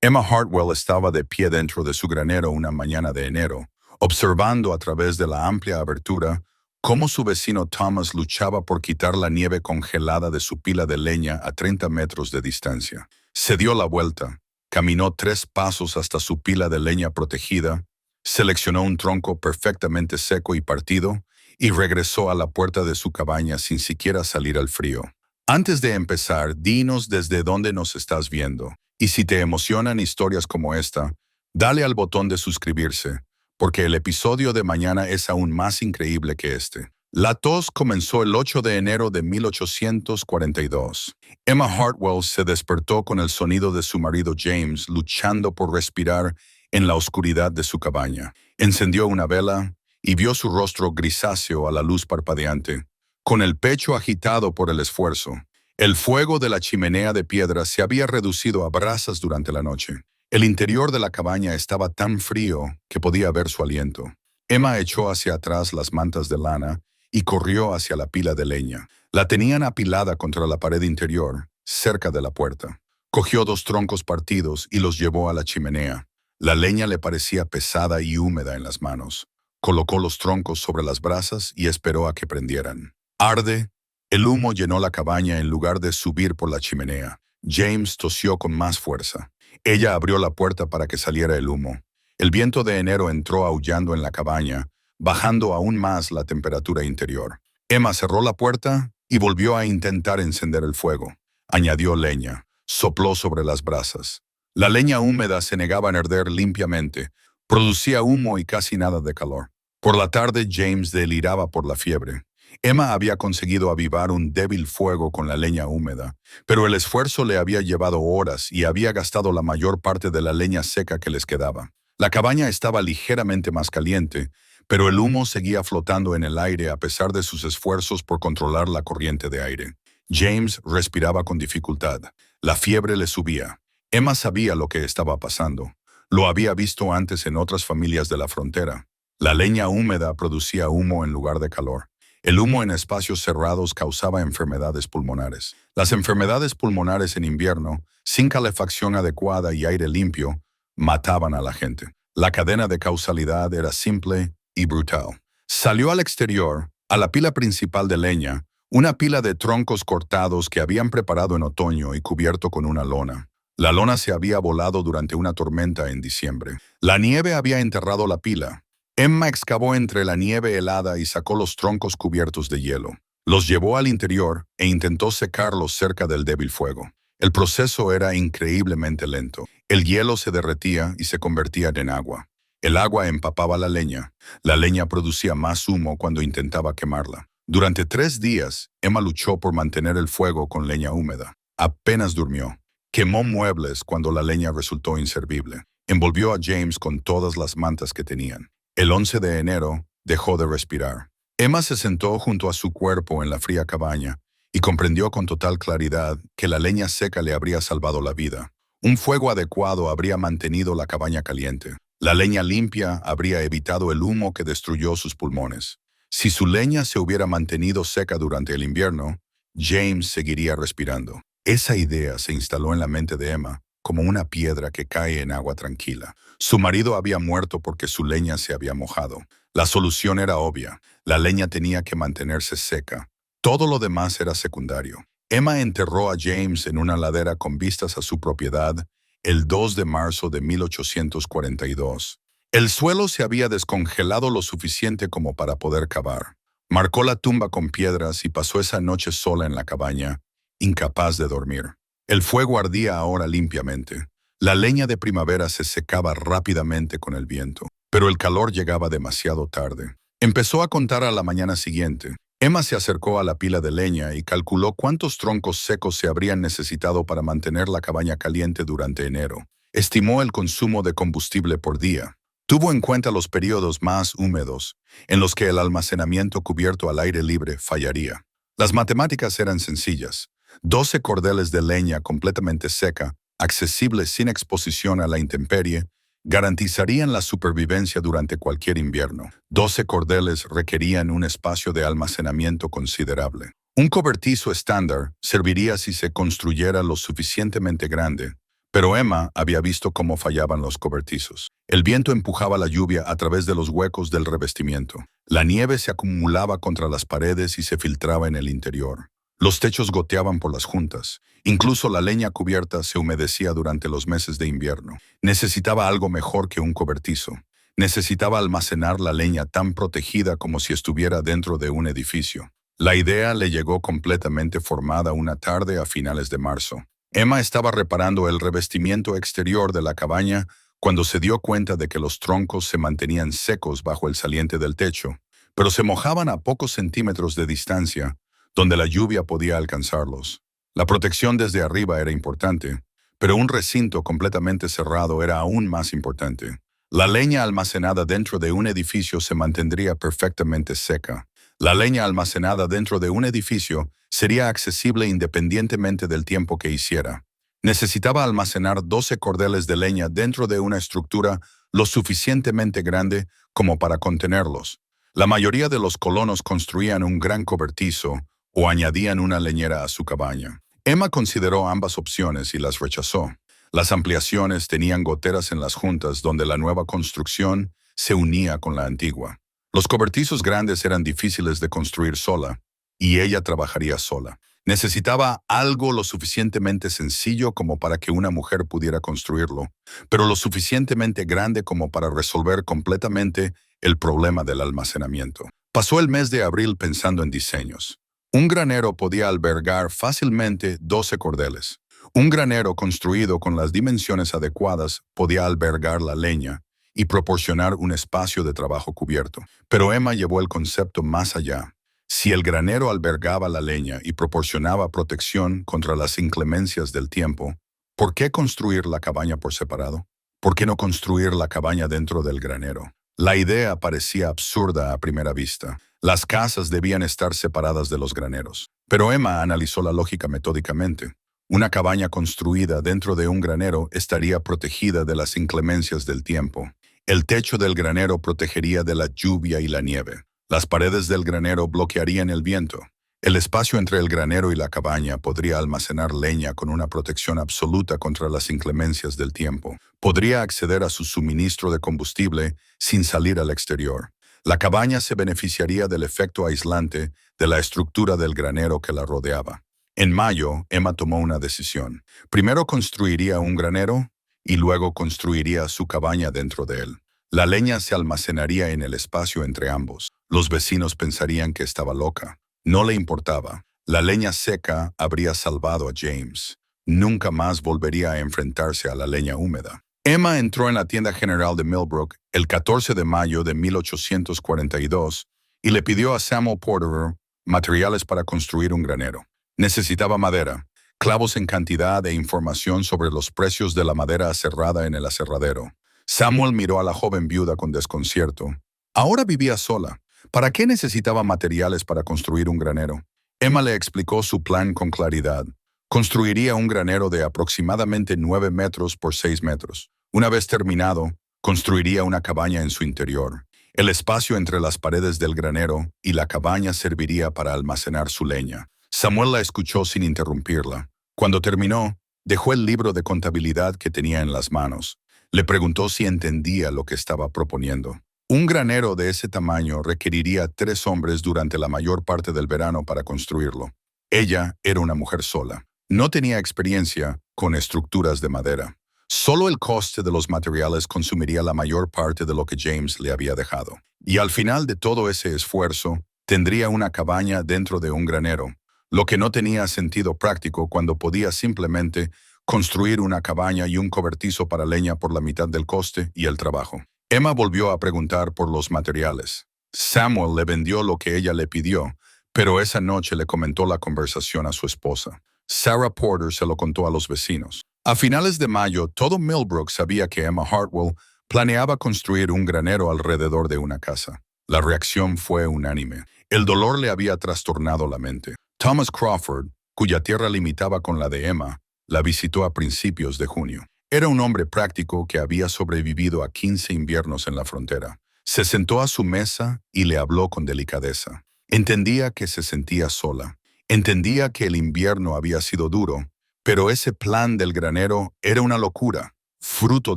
Emma Hartwell estaba de pie dentro de su granero una mañana de enero, observando a través de la amplia abertura cómo su vecino Thomas luchaba por quitar la nieve congelada de su pila de leña a 30 metros de distancia. Se dio la vuelta, caminó 3 pasos hasta su pila de leña protegida, seleccionó un tronco perfectamente seco y partido y regresó a la puerta de su cabaña sin siquiera salir al frío. Antes de empezar, dinos desde dónde nos estás viendo. Y si te emocionan historias como esta, dale al botón de suscribirse, porque el episodio de mañana es aún más increíble que este. La tos comenzó el 8 de enero de 1842. Emma Hartwell se despertó con el sonido de su marido James luchando por respirar en la oscuridad de su cabaña. Encendió una vela y vio su rostro grisáceo a la luz parpadeante, con el pecho agitado por el esfuerzo. El fuego de la chimenea de piedra se había reducido a brasas durante la noche. El interior de la cabaña estaba tan frío que podía ver su aliento. Emma echó hacia atrás las mantas de lana y corrió hacia la pila de leña. La tenían apilada contra la pared interior, cerca de la puerta. Cogió 2 troncos partidos y los llevó a la chimenea. La leña le parecía pesada y húmeda en las manos. Colocó los troncos sobre las brasas y esperó a que prendieran. Arde. El humo llenó la cabaña en lugar de subir por la chimenea. James tosió con más fuerza. Ella abrió la puerta para que saliera el humo. El viento de enero entró aullando en la cabaña, bajando aún más la temperatura interior. Emma cerró la puerta y volvió a intentar encender el fuego. Añadió leña. Sopló sobre las brasas. La leña húmeda se negaba a arder limpiamente. Producía humo y casi nada de calor. Por la tarde, James deliraba por la fiebre. Emma había conseguido avivar un débil fuego con la leña húmeda, pero el esfuerzo le había llevado horas y había gastado la mayor parte de la leña seca que les quedaba. La cabaña estaba ligeramente más caliente, pero el humo seguía flotando en el aire a pesar de sus esfuerzos por controlar la corriente de aire. James respiraba con dificultad. La fiebre le subía. Emma sabía lo que estaba pasando. Lo había visto antes en otras familias de la frontera. La leña húmeda producía humo en lugar de calor. El humo en espacios cerrados causaba enfermedades pulmonares. Las enfermedades pulmonares en invierno, sin calefacción adecuada y aire limpio, mataban a la gente. La cadena de causalidad era simple y brutal. Salió al exterior, a la pila principal de leña, una pila de troncos cortados que habían preparado en otoño y cubierto con una lona. La lona se había volado durante una tormenta en diciembre. La nieve había enterrado la pila. Emma excavó entre la nieve helada y sacó los troncos cubiertos de hielo. Los llevó al interior e intentó secarlos cerca del débil fuego. El proceso era increíblemente lento. El hielo se derretía y se convertía en agua. El agua empapaba la leña. La leña producía más humo cuando intentaba quemarla. Durante 3 días, Emma luchó por mantener el fuego con leña húmeda. Apenas durmió. Quemó muebles cuando la leña resultó inservible. Envolvió a James con todas las mantas que tenían. El 11 de enero dejó de respirar. Emma se sentó junto a su cuerpo en la fría cabaña y comprendió con total claridad que la leña seca le habría salvado la vida. Un fuego adecuado habría mantenido la cabaña caliente. La leña limpia habría evitado el humo que destruyó sus pulmones. Si su leña se hubiera mantenido seca durante el invierno, James seguiría respirando. Esa idea se instaló en la mente de Emma como una piedra que cae en agua tranquila. Su marido había muerto porque su leña se había mojado. La solución era obvia. La leña tenía que mantenerse seca. Todo lo demás era secundario. Emma enterró a James en una ladera con vistas a su propiedad el 2 de marzo de 1842. El suelo se había descongelado lo suficiente como para poder cavar. Marcó la tumba con piedras y pasó esa noche sola en la cabaña, incapaz de dormir. El fuego ardía ahora limpiamente. La leña de primavera se secaba rápidamente con el viento, pero el calor llegaba demasiado tarde. Empezó a contar a la mañana siguiente. Emma se acercó a la pila de leña y calculó cuántos troncos secos se habrían necesitado para mantener la cabaña caliente durante enero. Estimó el consumo de combustible por día. Tuvo en cuenta los periodos más húmedos, en los que el almacenamiento cubierto al aire libre fallaría. Las matemáticas eran sencillas. 12 cordeles de leña completamente seca, accesibles sin exposición a la intemperie, garantizarían la supervivencia durante cualquier invierno. 12 cordeles requerían un espacio de almacenamiento considerable. Un cobertizo estándar serviría si se construyera lo suficientemente grande, Pero Emma había visto cómo fallaban los cobertizos. El viento empujaba la lluvia a través de los huecos del revestimiento. La nieve se acumulaba contra las paredes y se filtraba en el interior. Los techos goteaban por las juntas. Incluso la leña cubierta se humedecía durante los meses de invierno. Necesitaba algo mejor que un cobertizo. Necesitaba almacenar la leña tan protegida como si estuviera dentro de un edificio. La idea le llegó completamente formada una tarde a finales de marzo. Emma estaba reparando el revestimiento exterior de la cabaña cuando se dio cuenta de que los troncos se mantenían secos bajo el saliente del techo, pero se mojaban a pocos centímetros de distancia, donde la lluvia podía alcanzarlos. La protección desde arriba era importante, pero un recinto completamente cerrado era aún más importante. La leña almacenada dentro de un edificio se mantendría perfectamente seca. La leña almacenada dentro de un edificio sería accesible independientemente del tiempo que hiciera. Necesitaba almacenar 12 cordeles de leña dentro de una estructura lo suficientemente grande como para contenerlos. La mayoría de los colonos construían un gran cobertizo o añadían una leñera a su cabaña. Emma consideró ambas opciones y las rechazó. Las ampliaciones tenían goteras en las juntas donde la nueva construcción se unía con la antigua. Los cobertizos grandes eran difíciles de construir sola, y ella trabajaría sola. Necesitaba algo lo suficientemente sencillo como para que una mujer pudiera construirlo, pero lo suficientemente grande como para resolver completamente el problema del almacenamiento. Pasó el mes de abril pensando en diseños. Un granero podía albergar fácilmente 12 cordeles. Un granero construido con las dimensiones adecuadas podía albergar la leña y proporcionar un espacio de trabajo cubierto. Pero Emma llevó el concepto más allá. Si el granero albergaba la leña y proporcionaba protección contra las inclemencias del tiempo, ¿por qué construir la cabaña por separado? ¿Por qué no construir la cabaña dentro del granero? La idea parecía absurda a primera vista. Las casas debían estar separadas de los graneros. Pero Emma analizó la lógica metódicamente. Una cabaña construida dentro de un granero estaría protegida de las inclemencias del tiempo. El techo del granero protegería de la lluvia y la nieve. Las paredes del granero bloquearían el viento. El espacio entre el granero y la cabaña podría almacenar leña con una protección absoluta contra las inclemencias del tiempo. Podría acceder a su suministro de combustible sin salir al exterior. La cabaña se beneficiaría del efecto aislante de la estructura del granero que la rodeaba. En mayo, Emma tomó una decisión. Primero construiría un granero y luego construiría su cabaña dentro de él. La leña se almacenaría en el espacio entre ambos. Los vecinos pensarían que estaba loca. No le importaba. La leña seca habría salvado a James. Nunca más volvería a enfrentarse a la leña húmeda. Emma entró en la tienda general de Millbrook el 14 de mayo de 1842 y le pidió a Samuel Porter materiales para construir un granero. Necesitaba madera, clavos en cantidad e información sobre los precios de la madera aserrada en el aserradero. Samuel miró a la joven viuda con desconcierto. Ahora vivía sola. ¿Para qué necesitaba materiales para construir un granero? Emma le explicó su plan con claridad. Construiría un granero de aproximadamente 9 metros por 6 metros. Una vez terminado, construiría una cabaña en su interior. El espacio entre las paredes del granero y la cabaña serviría para almacenar su leña. Samuel la escuchó sin interrumpirla. Cuando terminó, dejó el libro de contabilidad que tenía en las manos. Le preguntó si entendía lo que estaba proponiendo. Un granero de ese tamaño requeriría 3 hombres durante la mayor parte del verano para construirlo. Ella era una mujer sola. No tenía experiencia con estructuras de madera. Solo el coste de los materiales consumiría la mayor parte de lo que James le había dejado. Y al final de todo ese esfuerzo, tendría una cabaña dentro de un granero, lo que no tenía sentido práctico cuando podía simplemente construir una cabaña y un cobertizo para leña por la mitad del coste y el trabajo. Emma volvió a preguntar por los materiales. Samuel le vendió lo que ella le pidió, pero esa noche le comentó la conversación a su esposa. Sarah Porter se lo contó a los vecinos. A finales de mayo, todo Millbrook sabía que Emma Hartwell planeaba construir un granero alrededor de una casa. La reacción fue unánime. El dolor le había trastornado la mente. Thomas Crawford, cuya tierra limitaba con la de Emma, la visitó a principios de junio. Era un hombre práctico que había sobrevivido a 15 inviernos en la frontera. Se sentó a su mesa y le habló con delicadeza. Entendía que se sentía sola. Entendía que el invierno había sido duro, Pero ese plan del granero era una locura, fruto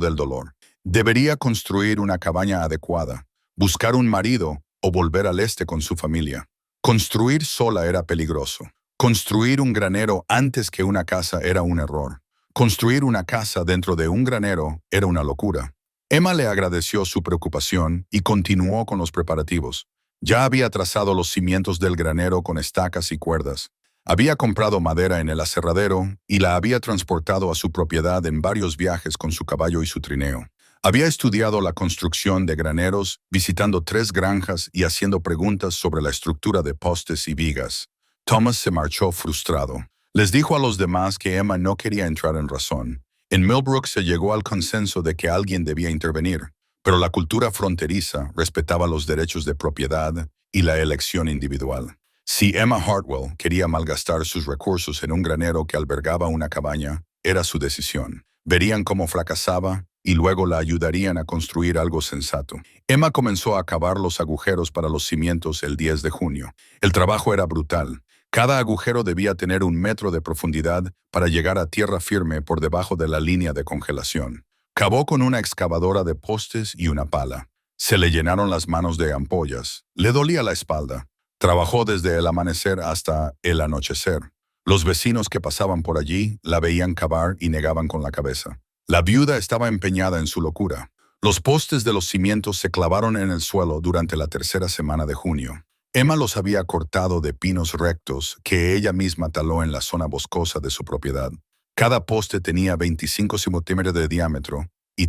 del dolor. Debería construir una cabaña adecuada, buscar un marido o volver al este con su familia. Construir sola era peligroso. Construir un granero antes que una casa era un error. Construir una casa dentro de un granero era una locura. Emma le agradeció su preocupación y continuó con los preparativos. Ya había trazado los cimientos del granero con estacas y cuerdas. Había comprado madera en el aserradero y la había transportado a su propiedad en varios viajes con su caballo y su trineo. Había estudiado la construcción de graneros, visitando 3 granjas y haciendo preguntas sobre la estructura de postes y vigas. Thomas se marchó frustrado. Les dijo a los demás que Emma no quería entrar en razón. En Millbrook se llegó al consenso de que alguien debía intervenir, pero la cultura fronteriza respetaba los derechos de propiedad y la elección individual. Si Emma Hartwell quería malgastar sus recursos en un granero que albergaba una cabaña, era su decisión. Verían cómo fracasaba y luego la ayudarían a construir algo sensato. Emma comenzó a cavar los agujeros para los cimientos el 10 de junio. El trabajo era brutal. Cada agujero debía tener 1 metro de profundidad para llegar a tierra firme por debajo de la línea de congelación. Cavó con una excavadora de postes y una pala. Se le llenaron las manos de ampollas. Le dolía la espalda. Trabajó desde el amanecer hasta el anochecer. Los vecinos que pasaban por allí la veían cavar y negaban con la cabeza. La viuda estaba empeñada en su locura. Los postes de los cimientos se clavaron en el suelo durante la 3ª semana de junio. Emma los había cortado de pinos rectos que ella misma taló en la zona boscosa de su propiedad. Cada poste tenía 25 centímetros de diámetro y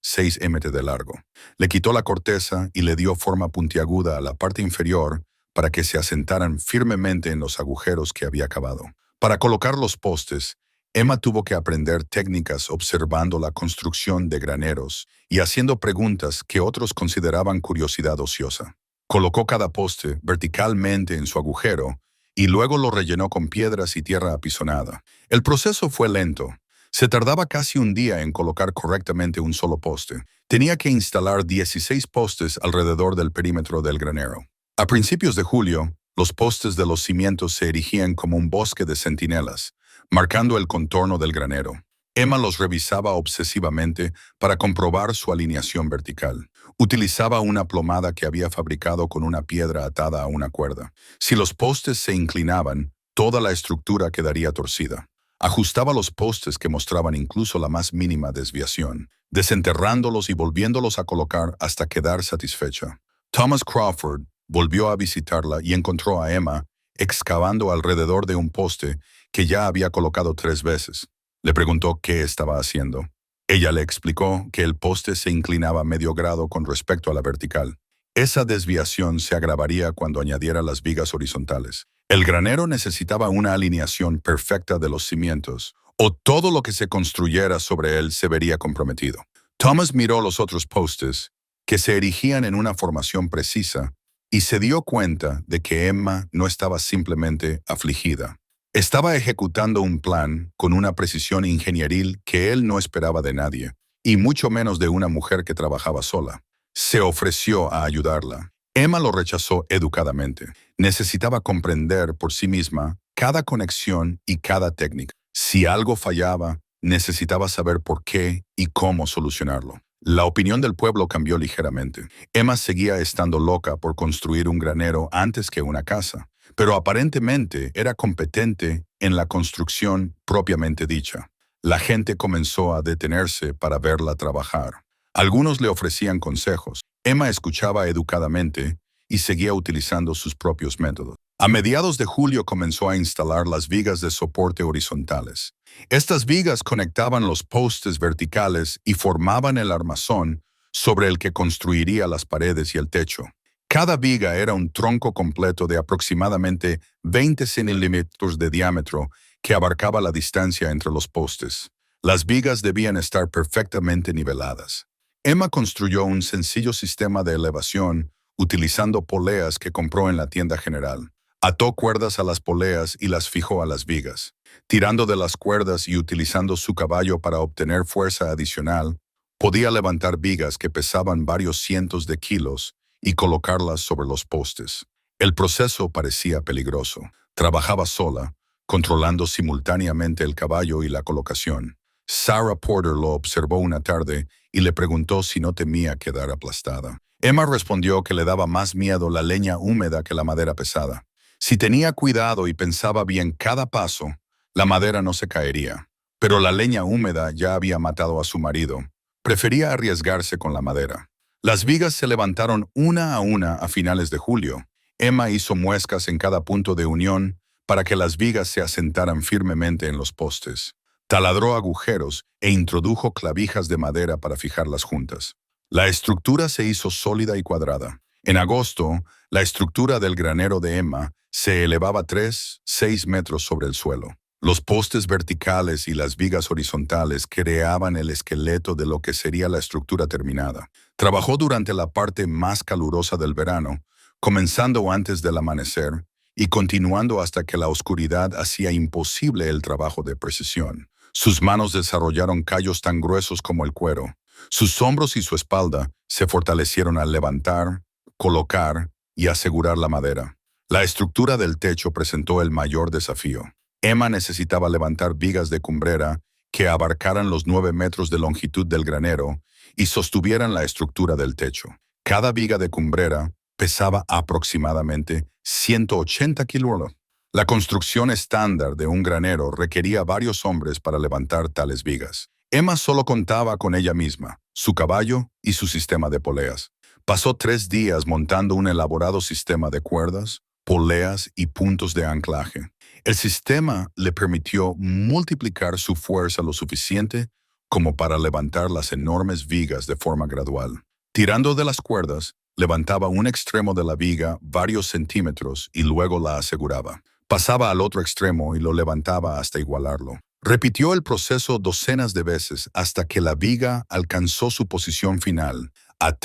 6 metros de largo. Le quitó la corteza y le dio forma puntiaguda a la parte inferior para que se asentaran firmemente en los agujeros que había cavado. Para colocar los postes, Emma tuvo que aprender técnicas observando la construcción de graneros y haciendo preguntas que otros consideraban curiosidad ociosa. Colocó cada poste verticalmente en su agujero y luego lo rellenó con piedras y tierra apisonada. El proceso fue lento. Se tardaba casi un día en colocar correctamente un solo poste. Tenía que instalar 16 postes alrededor del perímetro del granero. A principios de julio, los postes de los cimientos se erigían como un bosque de centinelas, marcando el contorno del granero. Emma los revisaba obsesivamente para comprobar su alineación vertical. Utilizaba una plomada que había fabricado con una piedra atada a una cuerda. Si los postes se inclinaban, toda la estructura quedaría torcida. Ajustaba los postes que mostraban incluso la más mínima desviación, desenterrándolos y volviéndolos a colocar hasta quedar satisfecha. Thomas Crawford volvió a visitarla y encontró a Emma excavando alrededor de un poste que ya había colocado 3 veces. Le preguntó qué estaba haciendo. Ella le explicó que el poste se inclinaba medio grado con respecto a la vertical. Esa desviación se agravaría cuando añadiera las vigas horizontales. El granero necesitaba una alineación perfecta de los cimientos, o todo lo que se construyera sobre él se vería comprometido. Thomas miró los otros postes, que se erigían en una formación precisa, y se dio cuenta de que Emma no estaba simplemente afligida. Estaba ejecutando un plan con una precisión ingenieril que él no esperaba de nadie, y mucho menos de una mujer que trabajaba sola. Se ofreció a ayudarla. Emma lo rechazó educadamente. Necesitaba comprender por sí misma cada conexión y cada técnica. Si algo fallaba, necesitaba saber por qué y cómo solucionarlo. La opinión del pueblo cambió ligeramente. Emma seguía estando loca por construir un granero antes que una casa, pero aparentemente era competente en la construcción propiamente dicha. La gente comenzó a detenerse para verla trabajar. Algunos le ofrecían consejos. Emma escuchaba educadamente y seguía utilizando sus propios métodos. A mediados de julio comenzó a instalar las vigas de soporte horizontales. Estas vigas conectaban los postes verticales y formaban el armazón sobre el que construiría las paredes y el techo. Cada viga era un tronco completo de aproximadamente 20 centímetros de diámetro que abarcaba la distancia entre los postes. Las vigas debían estar perfectamente niveladas. Emma construyó un sencillo sistema de elevación utilizando poleas que compró en la tienda general. Ató cuerdas a las poleas y las fijó a las vigas. Tirando de las cuerdas y utilizando su caballo para obtener fuerza adicional, podía levantar vigas que pesaban varios cientos de kilos y colocarlas sobre los postes. El proceso parecía peligroso. Trabajaba sola, controlando simultáneamente el caballo y la colocación. Sarah Porter lo observó una tarde y le preguntó si no temía quedar aplastada. Emma respondió que le daba más miedo la leña húmeda que la madera pesada. Si tenía cuidado y pensaba bien cada paso, la madera no se caería. Pero la leña húmeda ya había matado a su marido. Prefería arriesgarse con la madera. Las vigas se levantaron una a finales de julio. Emma hizo muescas en cada punto de unión para que las vigas se asentaran firmemente en los postes. Taladró agujeros e introdujo clavijas de madera para fijarlas juntas. La estructura se hizo sólida y cuadrada. En agosto, la estructura del granero de Emma se elevaba 6 metros sobre el suelo. Los postes verticales y las vigas horizontales creaban el esqueleto de lo que sería la estructura terminada. Trabajó durante la parte más calurosa del verano, comenzando antes del amanecer y continuando hasta que la oscuridad hacía imposible el trabajo de precisión. Sus manos desarrollaron callos tan gruesos como el cuero. Sus hombros y su espalda se fortalecieron al levantar, colocar y asegurar la madera. La estructura del techo presentó el mayor desafío. Emma necesitaba levantar vigas de cumbrera que abarcaran los 9 metros de longitud del granero y sostuvieran la estructura del techo. Cada viga de cumbrera pesaba aproximadamente 180 kilos. La construcción estándar de un granero requería varios hombres para levantar tales vigas. Emma solo contaba con ella misma, su caballo y su sistema de poleas. Pasó 3 días montando un elaborado sistema de cuerdas, poleas y puntos de anclaje. El sistema le permitió multiplicar su fuerza lo suficiente como para levantar las enormes vigas de forma gradual. Tirando de las cuerdas, levantaba un extremo de la viga varios centímetros y luego la aseguraba. Pasaba al otro extremo y lo levantaba hasta igualarlo. Repitió el proceso docenas de veces hasta que la viga alcanzó su posición final, a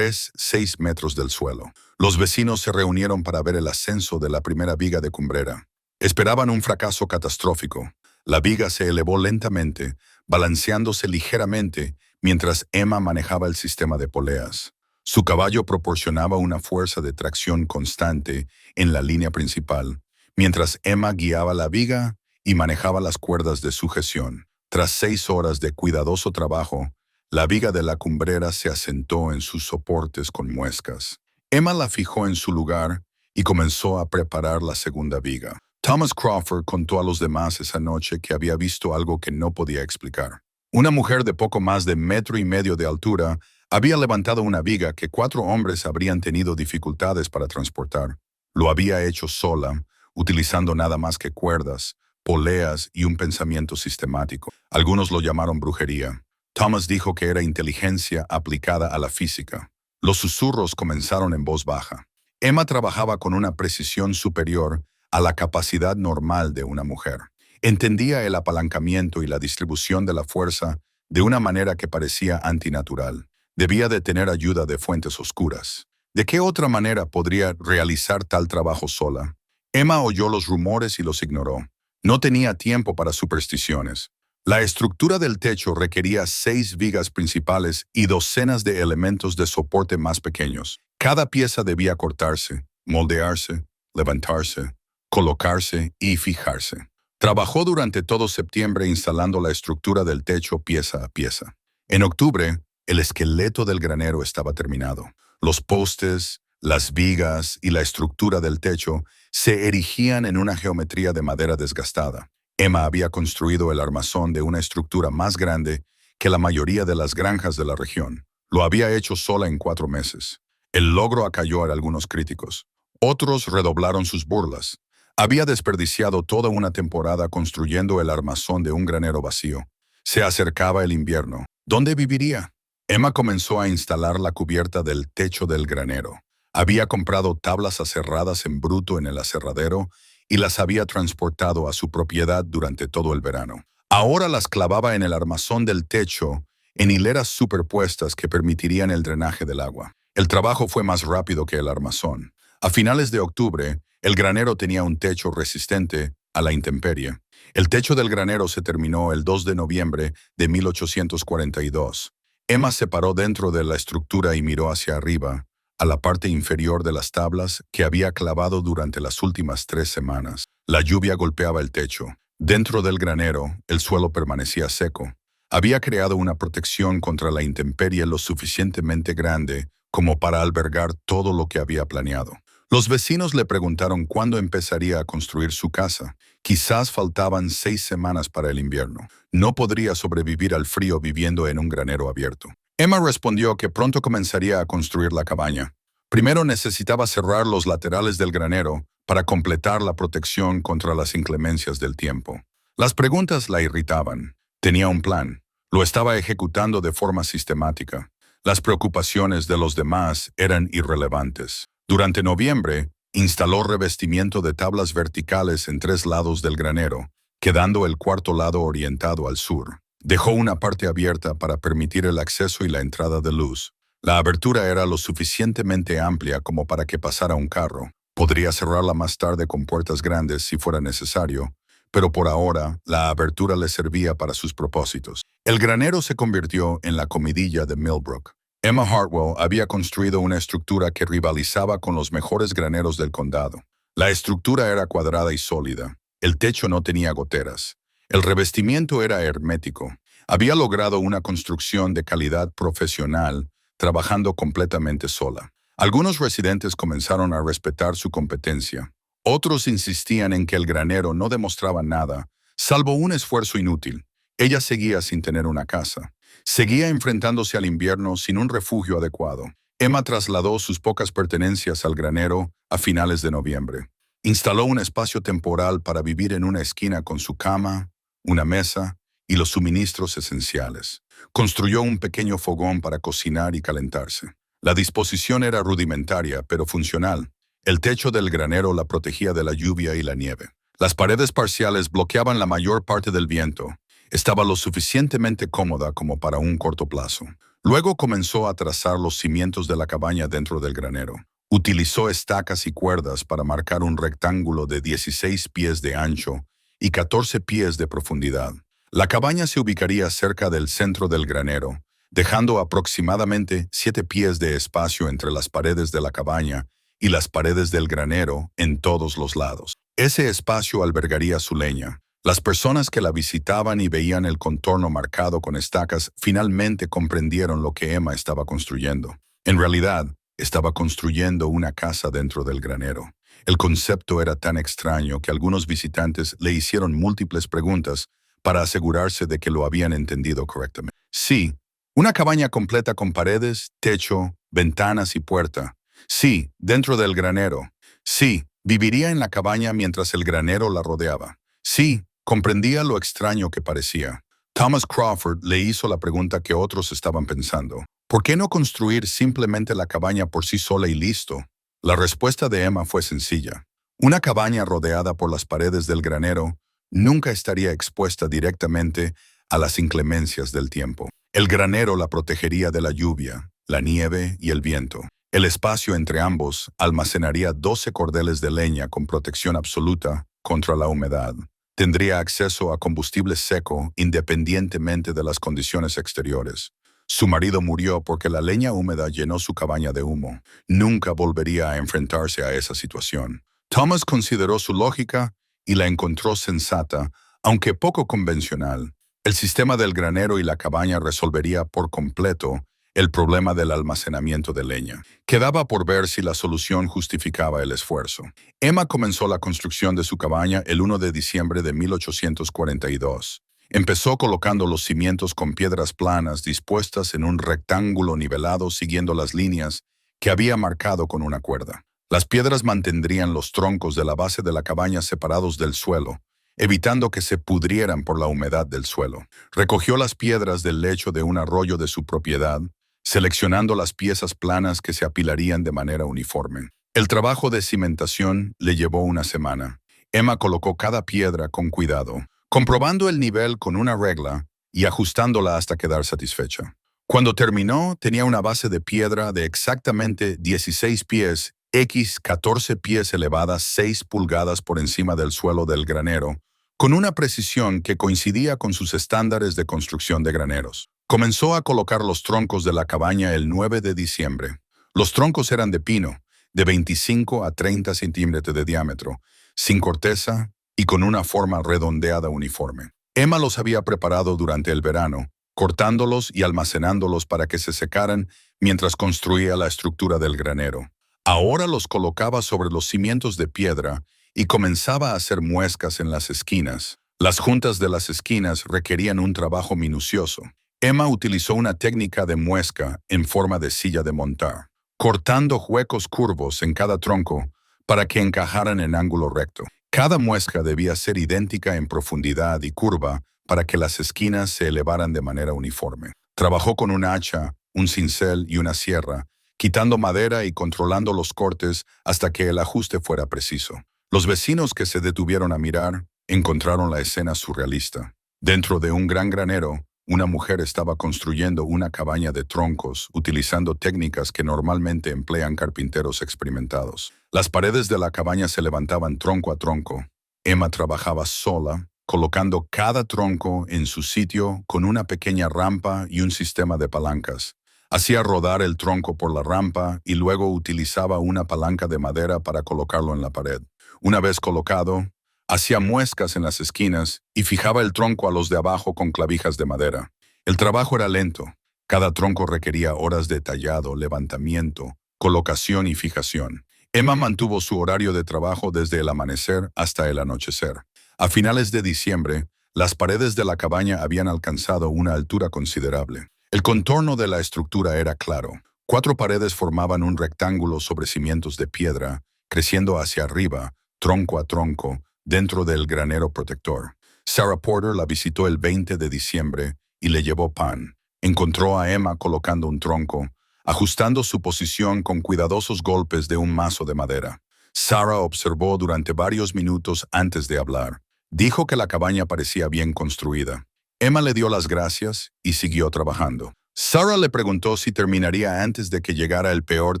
6 metros del suelo. Los vecinos se reunieron para ver el ascenso de la primera viga de cumbrera. Esperaban un fracaso catastrófico. La viga se elevó lentamente, balanceándose ligeramente mientras Emma manejaba el sistema de poleas. Su caballo proporcionaba una fuerza de tracción constante en la línea principal, mientras Emma guiaba la viga y manejaba las cuerdas de sujeción. Tras 6 horas de cuidadoso trabajo, la viga de la cumbrera se asentó en sus soportes con muescas. Emma la fijó en su lugar y comenzó a preparar la segunda viga. Thomas Crawford contó a los demás esa noche que había visto algo que no podía explicar. Una mujer de poco más de 1,5 metros de altura había levantado una viga que 4 hombres habrían tenido dificultades para transportar. Lo había hecho sola, utilizando nada más que cuerdas, poleas y un pensamiento sistemático. Algunos lo llamaron brujería. Thomas dijo que era inteligencia aplicada a la física. Los susurros comenzaron en voz baja. Emma trabajaba con una precisión superior a la capacidad normal de una mujer. Entendía el apalancamiento y la distribución de la fuerza de una manera que parecía antinatural. Debía de tener ayuda de fuentes oscuras. ¿De qué otra manera podría realizar tal trabajo sola? Emma oyó los rumores y los ignoró. No tenía tiempo para supersticiones. La estructura del techo requería 6 vigas principales y docenas de elementos de soporte más pequeños. Cada pieza debía cortarse, moldearse, levantarse, colocarse y fijarse. Trabajó durante todo septiembre instalando la estructura del techo pieza a pieza. En octubre, el esqueleto del granero estaba terminado. Los postes, las vigas y la estructura del techo se erigían en una geometría de madera desgastada. Emma había construido el armazón de una estructura más grande que la mayoría de las granjas de la región. Lo había hecho sola en 4 meses. El logro acalló a algunos críticos. Otros redoblaron sus burlas. Había desperdiciado toda una temporada construyendo el armazón de un granero vacío. Se acercaba el invierno. ¿Dónde viviría? Emma comenzó a instalar la cubierta del techo del granero. Había comprado tablas aserradas en bruto en el aserradero y las había transportado a su propiedad durante todo el verano. Ahora las clavaba en el armazón del techo en hileras superpuestas que permitirían el drenaje del agua. El trabajo fue más rápido que el armazón. A finales de octubre, el granero tenía un techo resistente a la intemperie. El techo del granero se terminó el 2 de noviembre de 1842. Emma se paró dentro de la estructura y miró hacia arriba, a la parte inferior de las tablas que había clavado durante las últimas 3 semanas. La lluvia golpeaba el techo. Dentro del granero, el suelo permanecía seco. Había creado una protección contra la intemperie lo suficientemente grande como para albergar todo lo que había planeado. Los vecinos le preguntaron cuándo empezaría a construir su casa. Quizás faltaban 6 semanas para el invierno. No podría sobrevivir al frío viviendo en un granero abierto. Emma respondió que pronto comenzaría a construir la cabaña. Primero necesitaba cerrar los laterales del granero para completar la protección contra las inclemencias del tiempo. Las preguntas la irritaban. Tenía un plan. Lo estaba ejecutando de forma sistemática. Las preocupaciones de los demás eran irrelevantes. Durante noviembre, instaló revestimiento de tablas verticales en 3 lados del granero, quedando el cuarto lado orientado al sur. Dejó una parte abierta para permitir el acceso y la entrada de luz. La abertura era lo suficientemente amplia como para que pasara un carro. Podría cerrarla más tarde con puertas grandes si fuera necesario, pero por ahora la abertura le servía para sus propósitos. El granero se convirtió en la comidilla de Millbrook. Emma Hartwell había construido una estructura que rivalizaba con los mejores graneros del condado. La estructura era cuadrada y sólida. El techo no tenía goteras. El revestimiento era hermético. Había logrado una construcción de calidad profesional, trabajando completamente sola. Algunos residentes comenzaron a respetar su competencia. Otros insistían en que el granero no demostraba nada, salvo un esfuerzo inútil. Ella seguía sin tener una casa. Seguía enfrentándose al invierno sin un refugio adecuado. Emma trasladó sus pocas pertenencias al granero a finales de noviembre. Instaló un espacio temporal para vivir en una esquina con su cama, una mesa y los suministros esenciales. Construyó un pequeño fogón para cocinar y calentarse. La disposición era rudimentaria, pero funcional. El techo del granero la protegía de la lluvia y la nieve. Las paredes parciales bloqueaban la mayor parte del viento. Estaba lo suficientemente cómoda como para un corto plazo. Luego comenzó a trazar los cimientos de la cabaña dentro del granero. Utilizó estacas y cuerdas para marcar un rectángulo de 16 pies de ancho y 14 pies de profundidad. La cabaña se ubicaría cerca del centro del granero, dejando aproximadamente 7 pies de espacio entre las paredes de la cabaña y las paredes del granero en todos los lados. Ese espacio albergaría su leña. Las personas que la visitaban y veían el contorno marcado con estacas finalmente comprendieron lo que Emma estaba construyendo. En realidad, estaba construyendo una casa dentro del granero. El concepto era tan extraño que algunos visitantes le hicieron múltiples preguntas para asegurarse de que lo habían entendido correctamente. Sí, una cabaña completa con paredes, techo, ventanas y puerta. Sí, dentro del granero. Sí, viviría en la cabaña mientras el granero la rodeaba. Sí, comprendía lo extraño que parecía. Thomas Crawford le hizo la pregunta que otros estaban pensando. ¿Por qué no construir simplemente la cabaña por sí sola y listo? La respuesta de Emma fue sencilla. Una cabaña rodeada por las paredes del granero nunca estaría expuesta directamente a las inclemencias del tiempo. El granero la protegería de la lluvia, la nieve y el viento. El espacio entre ambos almacenaría 12 cordeles de leña con protección absoluta contra la humedad. Tendría acceso a combustible seco independientemente de las condiciones exteriores. Su marido murió porque la leña húmeda llenó su cabaña de humo. Nunca volvería a enfrentarse a esa situación. Thomas consideró su lógica y la encontró sensata, aunque poco convencional. El sistema del granero y la cabaña resolvería por completo el problema del almacenamiento de leña. Quedaba por ver si la solución justificaba el esfuerzo. Emma comenzó la construcción de su cabaña el 1 de diciembre de 1842. Empezó colocando los cimientos con piedras planas dispuestas en un rectángulo nivelado siguiendo las líneas que había marcado con una cuerda. Las piedras mantendrían los troncos de la base de la cabaña separados del suelo, evitando que se pudrieran por la humedad del suelo. Recogió las piedras del lecho de un arroyo de su propiedad, seleccionando las piezas planas que se apilarían de manera uniforme. El trabajo de cimentación le llevó una semana. Emma colocó cada piedra con cuidado, comprobando el nivel con una regla y ajustándola hasta quedar satisfecha. Cuando terminó, tenía una base de piedra de exactamente 16 pies x 14 pies elevadas 6 pulgadas por encima del suelo del granero, con una precisión que coincidía con sus estándares de construcción de graneros. Comenzó a colocar los troncos de la cabaña el 9 de diciembre. Los troncos eran de pino, de 25 a 30 centímetros de diámetro, sin corteza y con una forma redondeada uniforme. Emma los había preparado durante el verano, cortándolos y almacenándolos para que se secaran mientras construía la estructura del granero. Ahora los colocaba sobre los cimientos de piedra y comenzaba a hacer muescas en las esquinas. Las juntas de las esquinas requerían un trabajo minucioso. Emma utilizó una técnica de muesca en forma de silla de montar, cortando huecos curvos en cada tronco para que encajaran en ángulo recto. Cada muesca debía ser idéntica en profundidad y curva para que las esquinas se elevaran de manera uniforme. Trabajó con un hacha, un cincel y una sierra, quitando madera y controlando los cortes hasta que el ajuste fuera preciso. Los vecinos que se detuvieron a mirar encontraron la escena surrealista. Dentro de un gran granero, una mujer estaba construyendo una cabaña de troncos utilizando técnicas que normalmente emplean carpinteros experimentados. Las paredes de la cabaña se levantaban tronco a tronco. Emma trabajaba sola, colocando cada tronco en su sitio con una pequeña rampa y un sistema de palancas. Hacía rodar el tronco por la rampa y luego utilizaba una palanca de madera para colocarlo en la pared. Una vez colocado, hacía muescas en las esquinas y fijaba el tronco a los de abajo con clavijas de madera. El trabajo era lento. Cada tronco requería horas de tallado, levantamiento, colocación y fijación. Emma mantuvo su horario de trabajo desde el amanecer hasta el anochecer. A finales de diciembre, las paredes de la cabaña habían alcanzado una altura considerable. El contorno de la estructura era claro. 4 paredes formaban un rectángulo sobre cimientos de piedra, creciendo hacia arriba, tronco a tronco, dentro del granero protector. Sarah Porter la visitó el 20 de diciembre y le llevó pan. Encontró a Emma colocando un tronco, ajustando su posición con cuidadosos golpes de un mazo de madera. Sarah observó durante varios minutos antes de hablar. Dijo que la cabaña parecía bien construida. Emma le dio las gracias y siguió trabajando. Sarah le preguntó si terminaría antes de que llegara el peor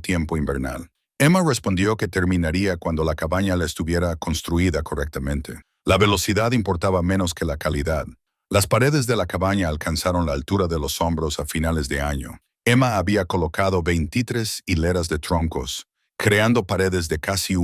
tiempo invernal. Emma respondió que terminaría cuando la cabaña la estuviera construida correctamente. La velocidad importaba menos que la calidad. Las paredes de la cabaña alcanzaron la altura de los hombros a finales de año. Emma había colocado 23 hileras de troncos, creando paredes de casi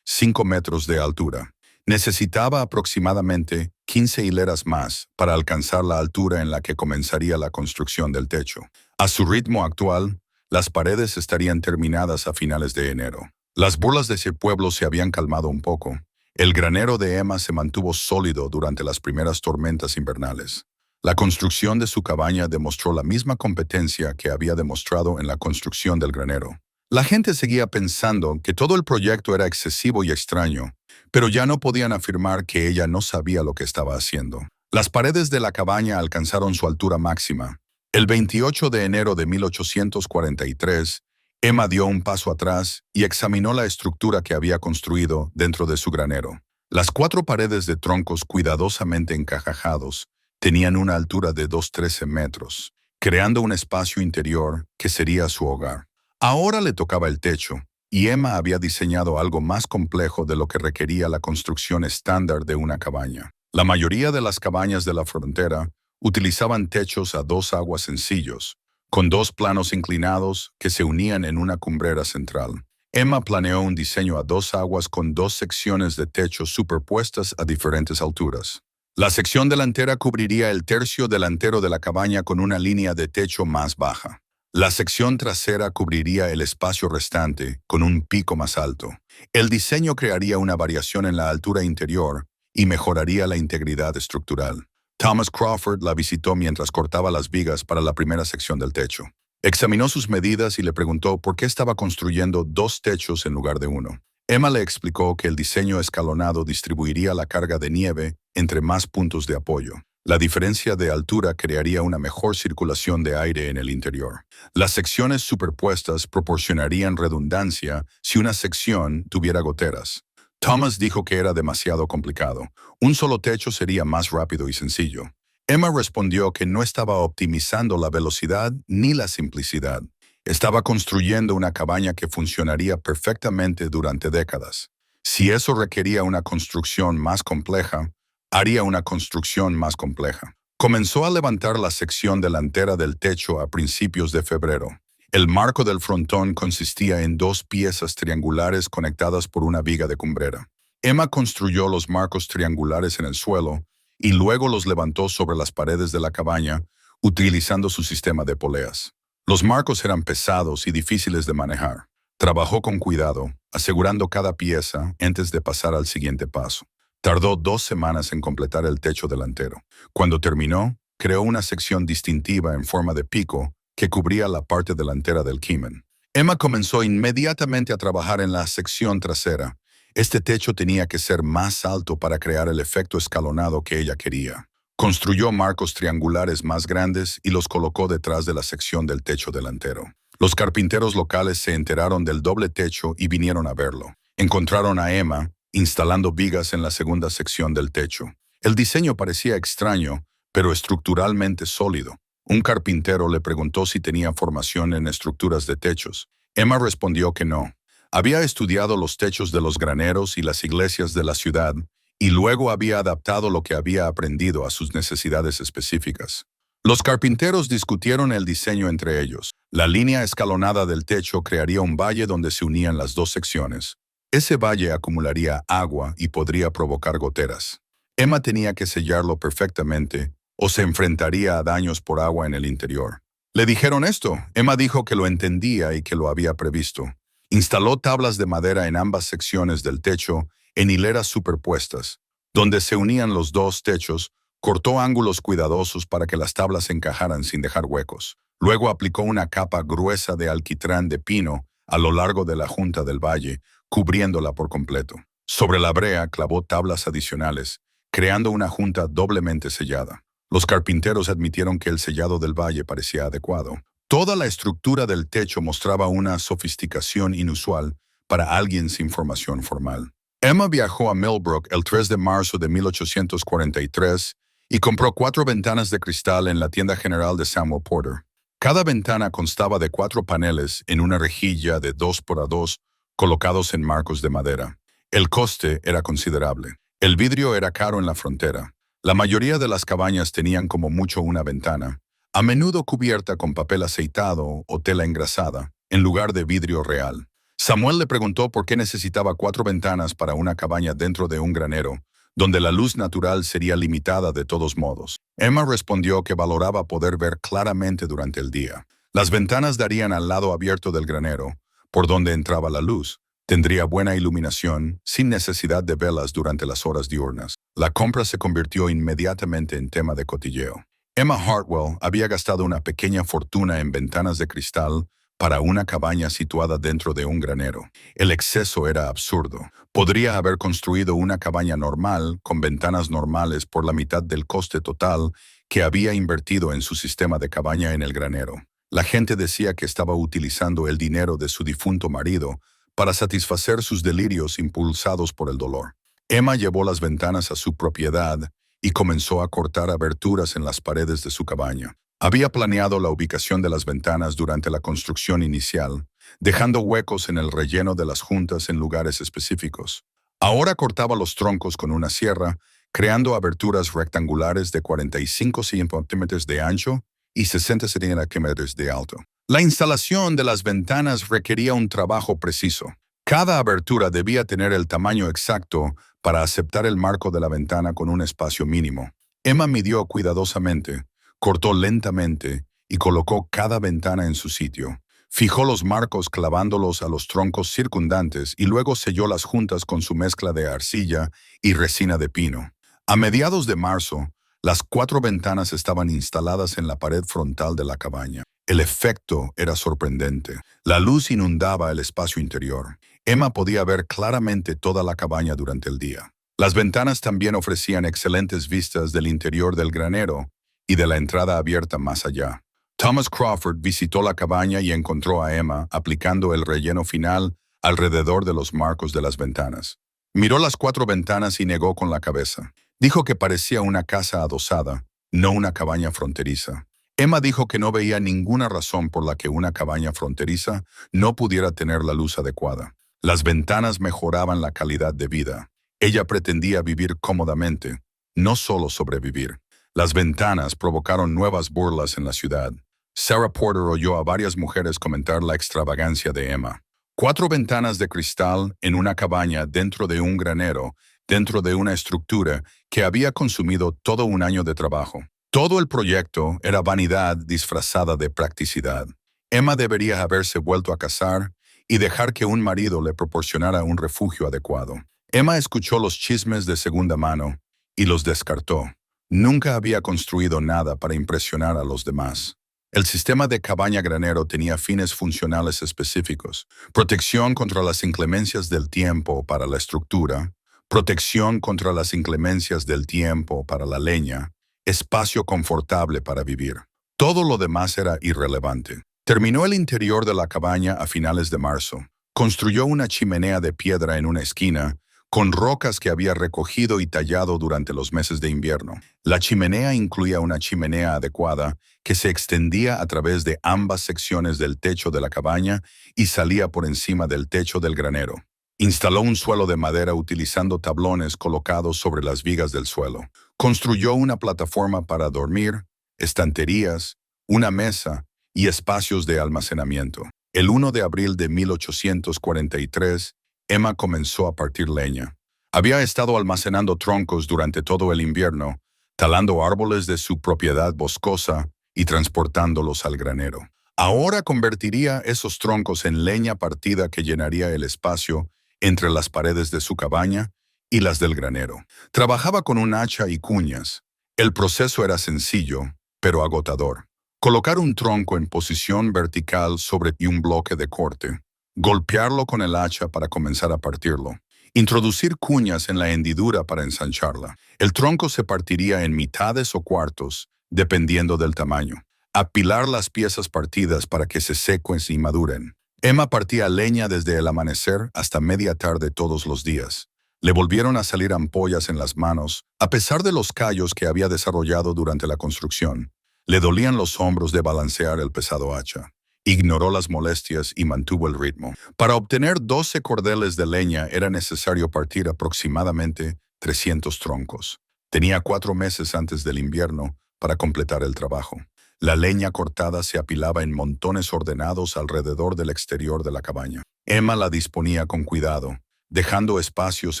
5 metros de altura. Necesitaba aproximadamente 15 hileras más para alcanzar la altura en la que comenzaría la construcción del techo. A su ritmo actual, las paredes estarían terminadas a finales de enero. Las burlas de ese pueblo se habían calmado un poco. El granero de Emma se mantuvo sólido durante las primeras tormentas invernales. La construcción de su cabaña demostró la misma competencia que había demostrado en la construcción del granero. La gente seguía pensando que todo el proyecto era excesivo y extraño, pero ya no podían afirmar que ella no sabía lo que estaba haciendo. Las paredes de la cabaña alcanzaron su altura máxima. El 28 de enero de 1843, Emma dio un paso atrás y examinó la estructura que había construido dentro de su granero. Las 4 paredes de troncos cuidadosamente encajados tenían una altura de 2,13 metros, creando un espacio interior que sería su hogar. Ahora le tocaba el techo, y Emma había diseñado algo más complejo de lo que requería la construcción estándar de una cabaña. La mayoría de las cabañas de la frontera utilizaban techos a 2 aguas sencillos, con 2 planos inclinados que se unían en una cumbrera central. Emma planeó un diseño a 2 aguas con 2 secciones de techo superpuestas a diferentes alturas. La sección delantera cubriría el tercio delantero de la cabaña con una línea de techo más baja. La sección trasera cubriría el espacio restante con un pico más alto. El diseño crearía una variación en la altura interior y mejoraría la integridad estructural. Thomas Crawford la visitó mientras cortaba las vigas para la primera sección del techo. Examinó sus medidas y le preguntó por qué estaba construyendo 2 techos en lugar de 1. Emma le explicó que el diseño escalonado distribuiría la carga de nieve entre más puntos de apoyo. La diferencia de altura crearía una mejor circulación de aire en el interior. Las secciones superpuestas proporcionarían redundancia si una sección tuviera goteras. Thomas dijo que era demasiado complicado. Un solo techo sería más rápido y sencillo. Emma respondió que no estaba optimizando la velocidad ni la simplicidad. Estaba construyendo una cabaña que funcionaría perfectamente durante décadas. Si eso requería una construcción más compleja, haría una construcción más compleja. Comenzó a levantar la sección delantera del techo a principios de febrero. El marco del frontón consistía en 2 piezas triangulares conectadas por una viga de cumbrera. Emma construyó los marcos triangulares en el suelo y luego los levantó sobre las paredes de la cabaña, utilizando su sistema de poleas. Los marcos eran pesados y difíciles de manejar. Trabajó con cuidado, asegurando cada pieza antes de pasar al siguiente paso. Tardó 2 semanas en completar el techo delantero. Cuando terminó, creó una sección distintiva en forma de pico que cubría la parte delantera del Cayman. Emma comenzó inmediatamente a trabajar en la sección trasera. Este techo tenía que ser más alto para crear el efecto escalonado que ella quería. Construyó marcos triangulares más grandes y los colocó detrás de la sección del techo delantero. Los carpinteros locales se enteraron del doble techo y vinieron a verlo. Encontraron a Emma instalando vigas en la segunda sección del techo. El diseño parecía extraño, pero estructuralmente sólido. Un carpintero le preguntó si tenía formación en estructuras de techos. Emma respondió que no. Había estudiado los techos de los graneros y las iglesias de la ciudad, y luego había adaptado lo que había aprendido a sus necesidades específicas. Los carpinteros discutieron el diseño entre ellos. La línea escalonada del techo crearía un valle donde se unían las dos secciones. Ese valle acumularía agua y podría provocar goteras. Emma tenía que sellarlo perfectamente o se enfrentaría a daños por agua en el interior. Le dijeron esto. Emma dijo que lo entendía y que lo había previsto. Instaló tablas de madera en ambas secciones del techo en hileras superpuestas. Donde se unían los dos techos, cortó ángulos cuidadosos para que las tablas encajaran sin dejar huecos. Luego aplicó una capa gruesa de alquitrán de pino a lo largo de la junta del valle, cubriéndola por completo. Sobre la brea clavó tablas adicionales, creando una junta doblemente sellada. Los carpinteros admitieron que el sellado del valle parecía adecuado. Toda la estructura del techo mostraba una sofisticación inusual para alguien sin formación formal. Emma viajó a Millbrook el 3 de marzo de 1843 y compró 4 ventanas de cristal en la tienda general de Samuel Porter. Cada ventana constaba de 4 paneles en una rejilla de 2x2 colocados en marcos de madera. El coste era considerable. El vidrio era caro en la frontera. La mayoría de las cabañas tenían como mucho una ventana, a menudo cubierta con papel aceitado o tela engrasada, en lugar de vidrio real. Samuel le preguntó por qué necesitaba 4 ventanas para una cabaña dentro de un granero, donde la luz natural sería limitada de todos modos. Emma respondió que valoraba poder ver claramente durante el día. Las ventanas darían al lado abierto del granero, por donde entraba la luz. Tendría buena iluminación, sin necesidad de velas durante las horas diurnas. La compra se convirtió inmediatamente en tema de cotilleo. Emma Hartwell había gastado una pequeña fortuna en ventanas de cristal para una cabaña situada dentro de un granero. El exceso era absurdo. Podría haber construido una cabaña normal con ventanas normales por la mitad del coste total que había invertido en su sistema de cabaña en el granero. La gente decía que estaba utilizando el dinero de su difunto marido para satisfacer sus delirios impulsados por el dolor. Emma llevó las ventanas a su propiedad y comenzó a cortar aberturas en las paredes de su cabaña. Había planeado la ubicación de las ventanas durante la construcción inicial, dejando huecos en el relleno de las juntas en lugares específicos. Ahora cortaba los troncos con una sierra, creando aberturas rectangulares de 45 centímetros de ancho y 60 centímetros de alto. La instalación de las ventanas requería un trabajo preciso. Cada abertura debía tener el tamaño exacto para aceptar el marco de la ventana con un espacio mínimo. Emma midió cuidadosamente, cortó lentamente y colocó cada ventana en su sitio. Fijó los marcos clavándolos a los troncos circundantes y luego selló las juntas con su mezcla de arcilla y resina de pino. A mediados de marzo, las 4 ventanas estaban instaladas en la pared frontal de la cabaña. El efecto era sorprendente. La luz inundaba el espacio interior. Emma podía ver claramente toda la cabaña durante el día. Las ventanas también ofrecían excelentes vistas del interior del granero y de la entrada abierta más allá. Thomas Crawford visitó la cabaña y encontró a Emma aplicando el relleno final alrededor de los marcos de las ventanas. Miró las 4 ventanas y negó con la cabeza. Dijo que parecía una casa adosada, no una cabaña fronteriza. Emma dijo que no veía ninguna razón por la que una cabaña fronteriza no pudiera tener la luz adecuada. Las ventanas mejoraban la calidad de vida. Ella pretendía vivir cómodamente, no solo sobrevivir. Las ventanas provocaron nuevas burlas en la ciudad. Sarah Porter oyó a varias mujeres comentar la extravagancia de Emma. 4 ventanas de cristal en una cabaña dentro de un granero, dentro de una estructura que había consumido todo un año de trabajo. Todo el proyecto era vanidad disfrazada de practicidad. Emma debería haberse vuelto a casar y dejar que un marido le proporcionara un refugio adecuado. Emma escuchó los chismes de segunda mano y los descartó. Nunca había construido nada para impresionar a los demás. El sistema de cabaña granero tenía fines funcionales específicos: protección contra las inclemencias del tiempo para la estructura, protección contra las inclemencias del tiempo para la leña, espacio confortable para vivir. Todo lo demás era irrelevante. Terminó el interior de la cabaña a finales de marzo. Construyó una chimenea de piedra en una esquina, con rocas que había recogido y tallado durante los meses de invierno. La chimenea incluía una chimenea adecuada que se extendía a través de ambas secciones del techo de la cabaña y salía por encima del techo del granero. Instaló un suelo de madera utilizando tablones colocados sobre las vigas del suelo. Construyó una plataforma para dormir, estanterías, una mesa y espacios de almacenamiento. El 1 de abril de 1843, Emma comenzó a partir leña. Había estado almacenando troncos durante todo el invierno, talando árboles de su propiedad boscosa y transportándolos al granero. Ahora convertiría esos troncos en leña partida que llenaría el espacio entre las paredes de su cabaña y las del granero. Trabajaba con un hacha y cuñas. El proceso era sencillo, pero agotador. Colocar un tronco en posición vertical sobre un bloque de corte. Golpearlo con el hacha para comenzar a partirlo. Introducir cuñas en la hendidura para ensancharla. El tronco se partiría en mitades o cuartos, dependiendo del tamaño. Apilar las piezas partidas para que se secuen y maduren. Emma partía leña desde el amanecer hasta media tarde todos los días. Le volvieron a salir ampollas en las manos, a pesar de los callos que había desarrollado durante la construcción. Le dolían los hombros de balancear el pesado hacha. Ignoró las molestias y mantuvo el ritmo. Para obtener 12 cordeles de leña era necesario partir aproximadamente 300 troncos. Tenía 4 meses antes del invierno para completar el trabajo. La leña cortada se apilaba en montones ordenados alrededor del exterior de la cabaña. Emma la disponía con cuidado, dejando espacios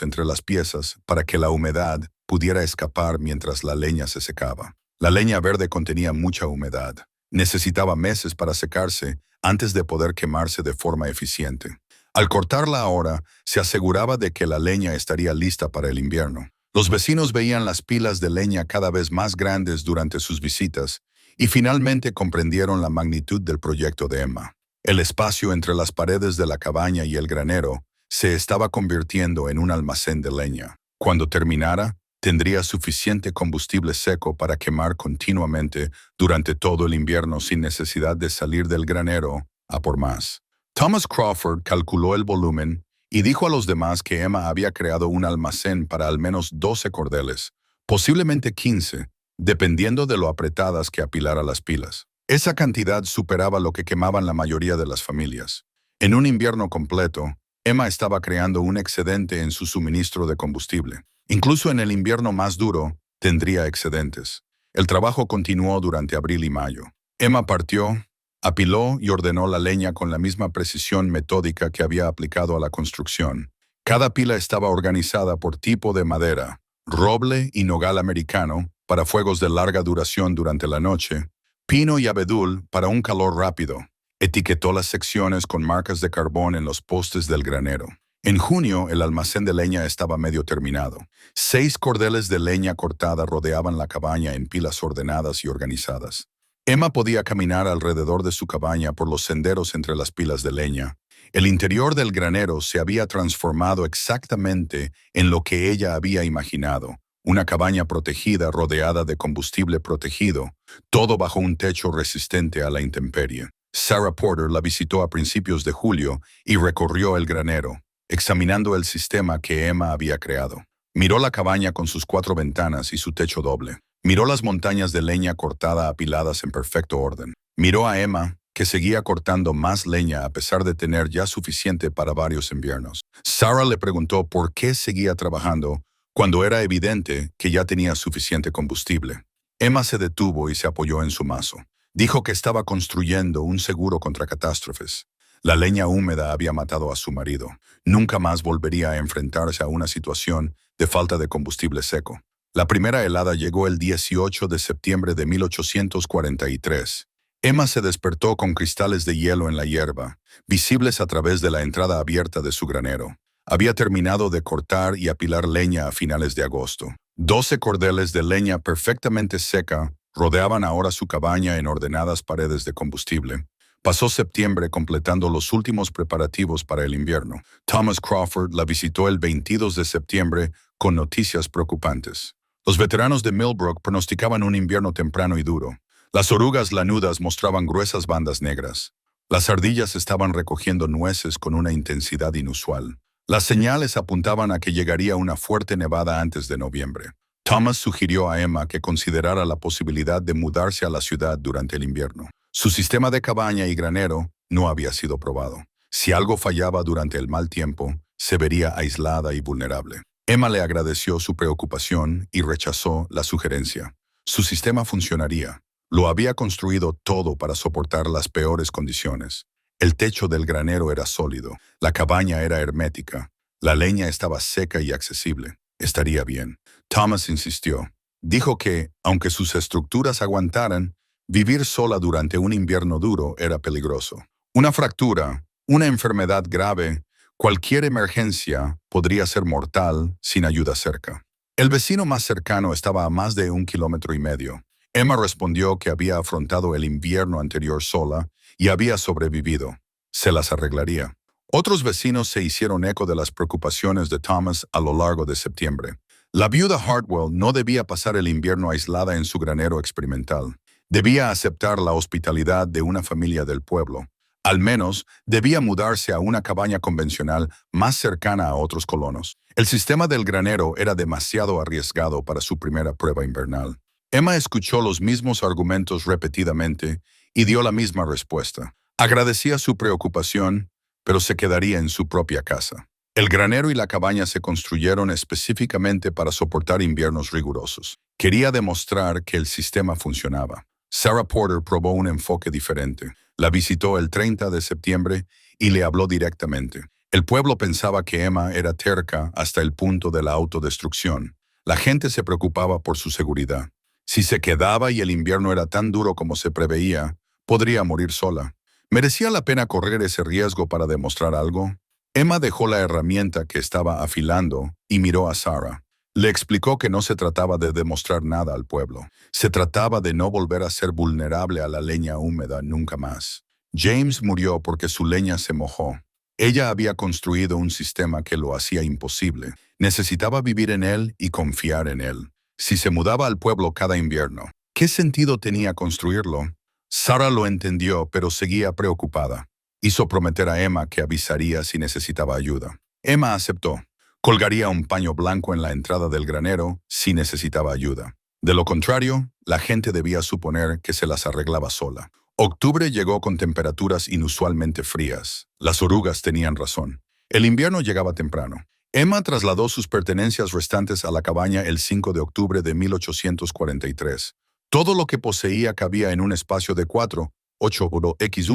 entre las piezas para que la humedad pudiera escapar mientras la leña se secaba. La leña verde contenía mucha humedad. Necesitaba meses para secarse antes de poder quemarse de forma eficiente. Al cortarla ahora, se aseguraba de que la leña estaría lista para el invierno. Los vecinos veían las pilas de leña cada vez más grandes durante sus visitas y finalmente comprendieron la magnitud del proyecto de Emma. El espacio entre las paredes de la cabaña y el granero se estaba convirtiendo en un almacén de leña. Cuando terminara, tendría suficiente combustible seco para quemar continuamente durante todo el invierno sin necesidad de salir del granero a por más. Thomas Crawford calculó el volumen y dijo a los demás que Emma había creado un almacén para al menos 12 cordeles, posiblemente 15, dependiendo de lo apretadas que apilara las pilas. Esa cantidad superaba lo que quemaban la mayoría de las familias. En un invierno completo, Emma estaba creando un excedente en su suministro de combustible. Incluso en el invierno más duro, tendría excedentes. El trabajo continuó durante abril y mayo. Emma partió, apiló y ordenó la leña con la misma precisión metódica que había aplicado a la construcción. Cada pila estaba organizada por tipo de madera: roble y nogal americano para fuegos de larga duración durante la noche, pino y abedul para un calor rápido. Etiquetó las secciones con marcas de carbón en los postes del granero. En junio, el almacén de leña estaba medio terminado. 6 cordeles de leña cortada rodeaban la cabaña en pilas ordenadas y organizadas. Emma podía caminar alrededor de su cabaña por los senderos entre las pilas de leña. El interior del granero se había transformado exactamente en lo que ella había imaginado: una cabaña protegida rodeada de combustible protegido, todo bajo un techo resistente a la intemperie. Sarah Porter la visitó a principios de julio y recorrió el granero, examinando el sistema que Emma había creado. Miró la cabaña con sus 4 ventanas y su techo doble. Miró las montañas de leña cortada apiladas en perfecto orden. Miró a Emma, que seguía cortando más leña a pesar de tener ya suficiente para varios inviernos. Sarah le preguntó por qué seguía trabajando cuando era evidente que ya tenía suficiente combustible. Emma se detuvo y se apoyó en su mazo. Dijo que estaba construyendo un seguro contra catástrofes. La leña húmeda había matado a su marido. Nunca más volvería a enfrentarse a una situación de falta de combustible seco. La primera helada llegó el 18 de septiembre de 1843. Emma se despertó con cristales de hielo en la hierba, visibles a través de la entrada abierta de su granero. Había terminado de cortar y apilar leña a finales de agosto. 12 cordeles de leña perfectamente seca rodeaban ahora su cabaña en ordenadas paredes de combustible. Pasó septiembre completando los últimos preparativos para el invierno. Thomas Crawford la visitó el 22 de septiembre con noticias preocupantes. Los veteranos de Millbrook pronosticaban un invierno temprano y duro. Las orugas lanudas mostraban gruesas bandas negras. Las ardillas estaban recogiendo nueces con una intensidad inusual. Las señales apuntaban a que llegaría una fuerte nevada antes de noviembre. Thomas sugirió a Emma que considerara la posibilidad de mudarse a la ciudad durante el invierno. Su sistema de cabaña y granero no había sido probado. Si algo fallaba durante el mal tiempo, se vería aislada y vulnerable. Emma le agradeció su preocupación y rechazó la sugerencia. Su sistema funcionaría. Lo había construido todo para soportar las peores condiciones. El techo del granero era sólido, la cabaña era hermética, la leña estaba seca y accesible. Estaría bien. Thomas insistió. Dijo que, aunque sus estructuras aguantaran, vivir sola durante un invierno duro era peligroso. Una fractura, una enfermedad grave, cualquier emergencia podría ser mortal sin ayuda cerca. El vecino más cercano estaba a más de 1,5 kilómetros. Emma respondió que había afrontado el invierno anterior sola y había sobrevivido. Se las arreglaría. Otros vecinos se hicieron eco de las preocupaciones de Thomas a lo largo de septiembre. La viuda Hartwell no debía pasar el invierno aislada en su granero experimental. Debía aceptar la hospitalidad de una familia del pueblo. Al menos, debía mudarse a una cabaña convencional más cercana a otros colonos. El sistema del granero era demasiado arriesgado para su primera prueba invernal. Emma escuchó los mismos argumentos repetidamente y dio la misma respuesta. Agradecía su preocupación, pero se quedaría en su propia casa. El granero y la cabaña se construyeron específicamente para soportar inviernos rigurosos. Quería demostrar que el sistema funcionaba. Sarah Porter probó un enfoque diferente. La visitó el 30 de septiembre y le habló directamente. El pueblo pensaba que Emma era terca hasta el punto de la autodestrucción. La gente se preocupaba por su seguridad. Si se quedaba y el invierno era tan duro como se preveía, podría morir sola. ¿Merecía la pena correr ese riesgo para demostrar algo? Emma dejó la herramienta que estaba afilando y miró a Sarah. Le explicó que no se trataba de demostrar nada al pueblo. Se trataba de no volver a ser vulnerable a la leña húmeda nunca más. James murió porque su leña se mojó. Ella había construido un sistema que lo hacía imposible. Necesitaba vivir en él y confiar en él. Si se mudaba al pueblo cada invierno, ¿qué sentido tenía construirlo? Sarah lo entendió, pero seguía preocupada. Hizo prometer a Emma que avisaría si necesitaba ayuda. Emma aceptó. Colgaría un paño blanco en la entrada del granero si necesitaba ayuda. De lo contrario, la gente debía suponer que se las arreglaba sola. Octubre llegó con temperaturas inusualmente frías. Las orugas tenían razón. El invierno llegaba temprano. Emma trasladó sus pertenencias restantes a la cabaña el 5 de octubre de 1843. Todo lo que poseía cabía en un espacio de 4,8 x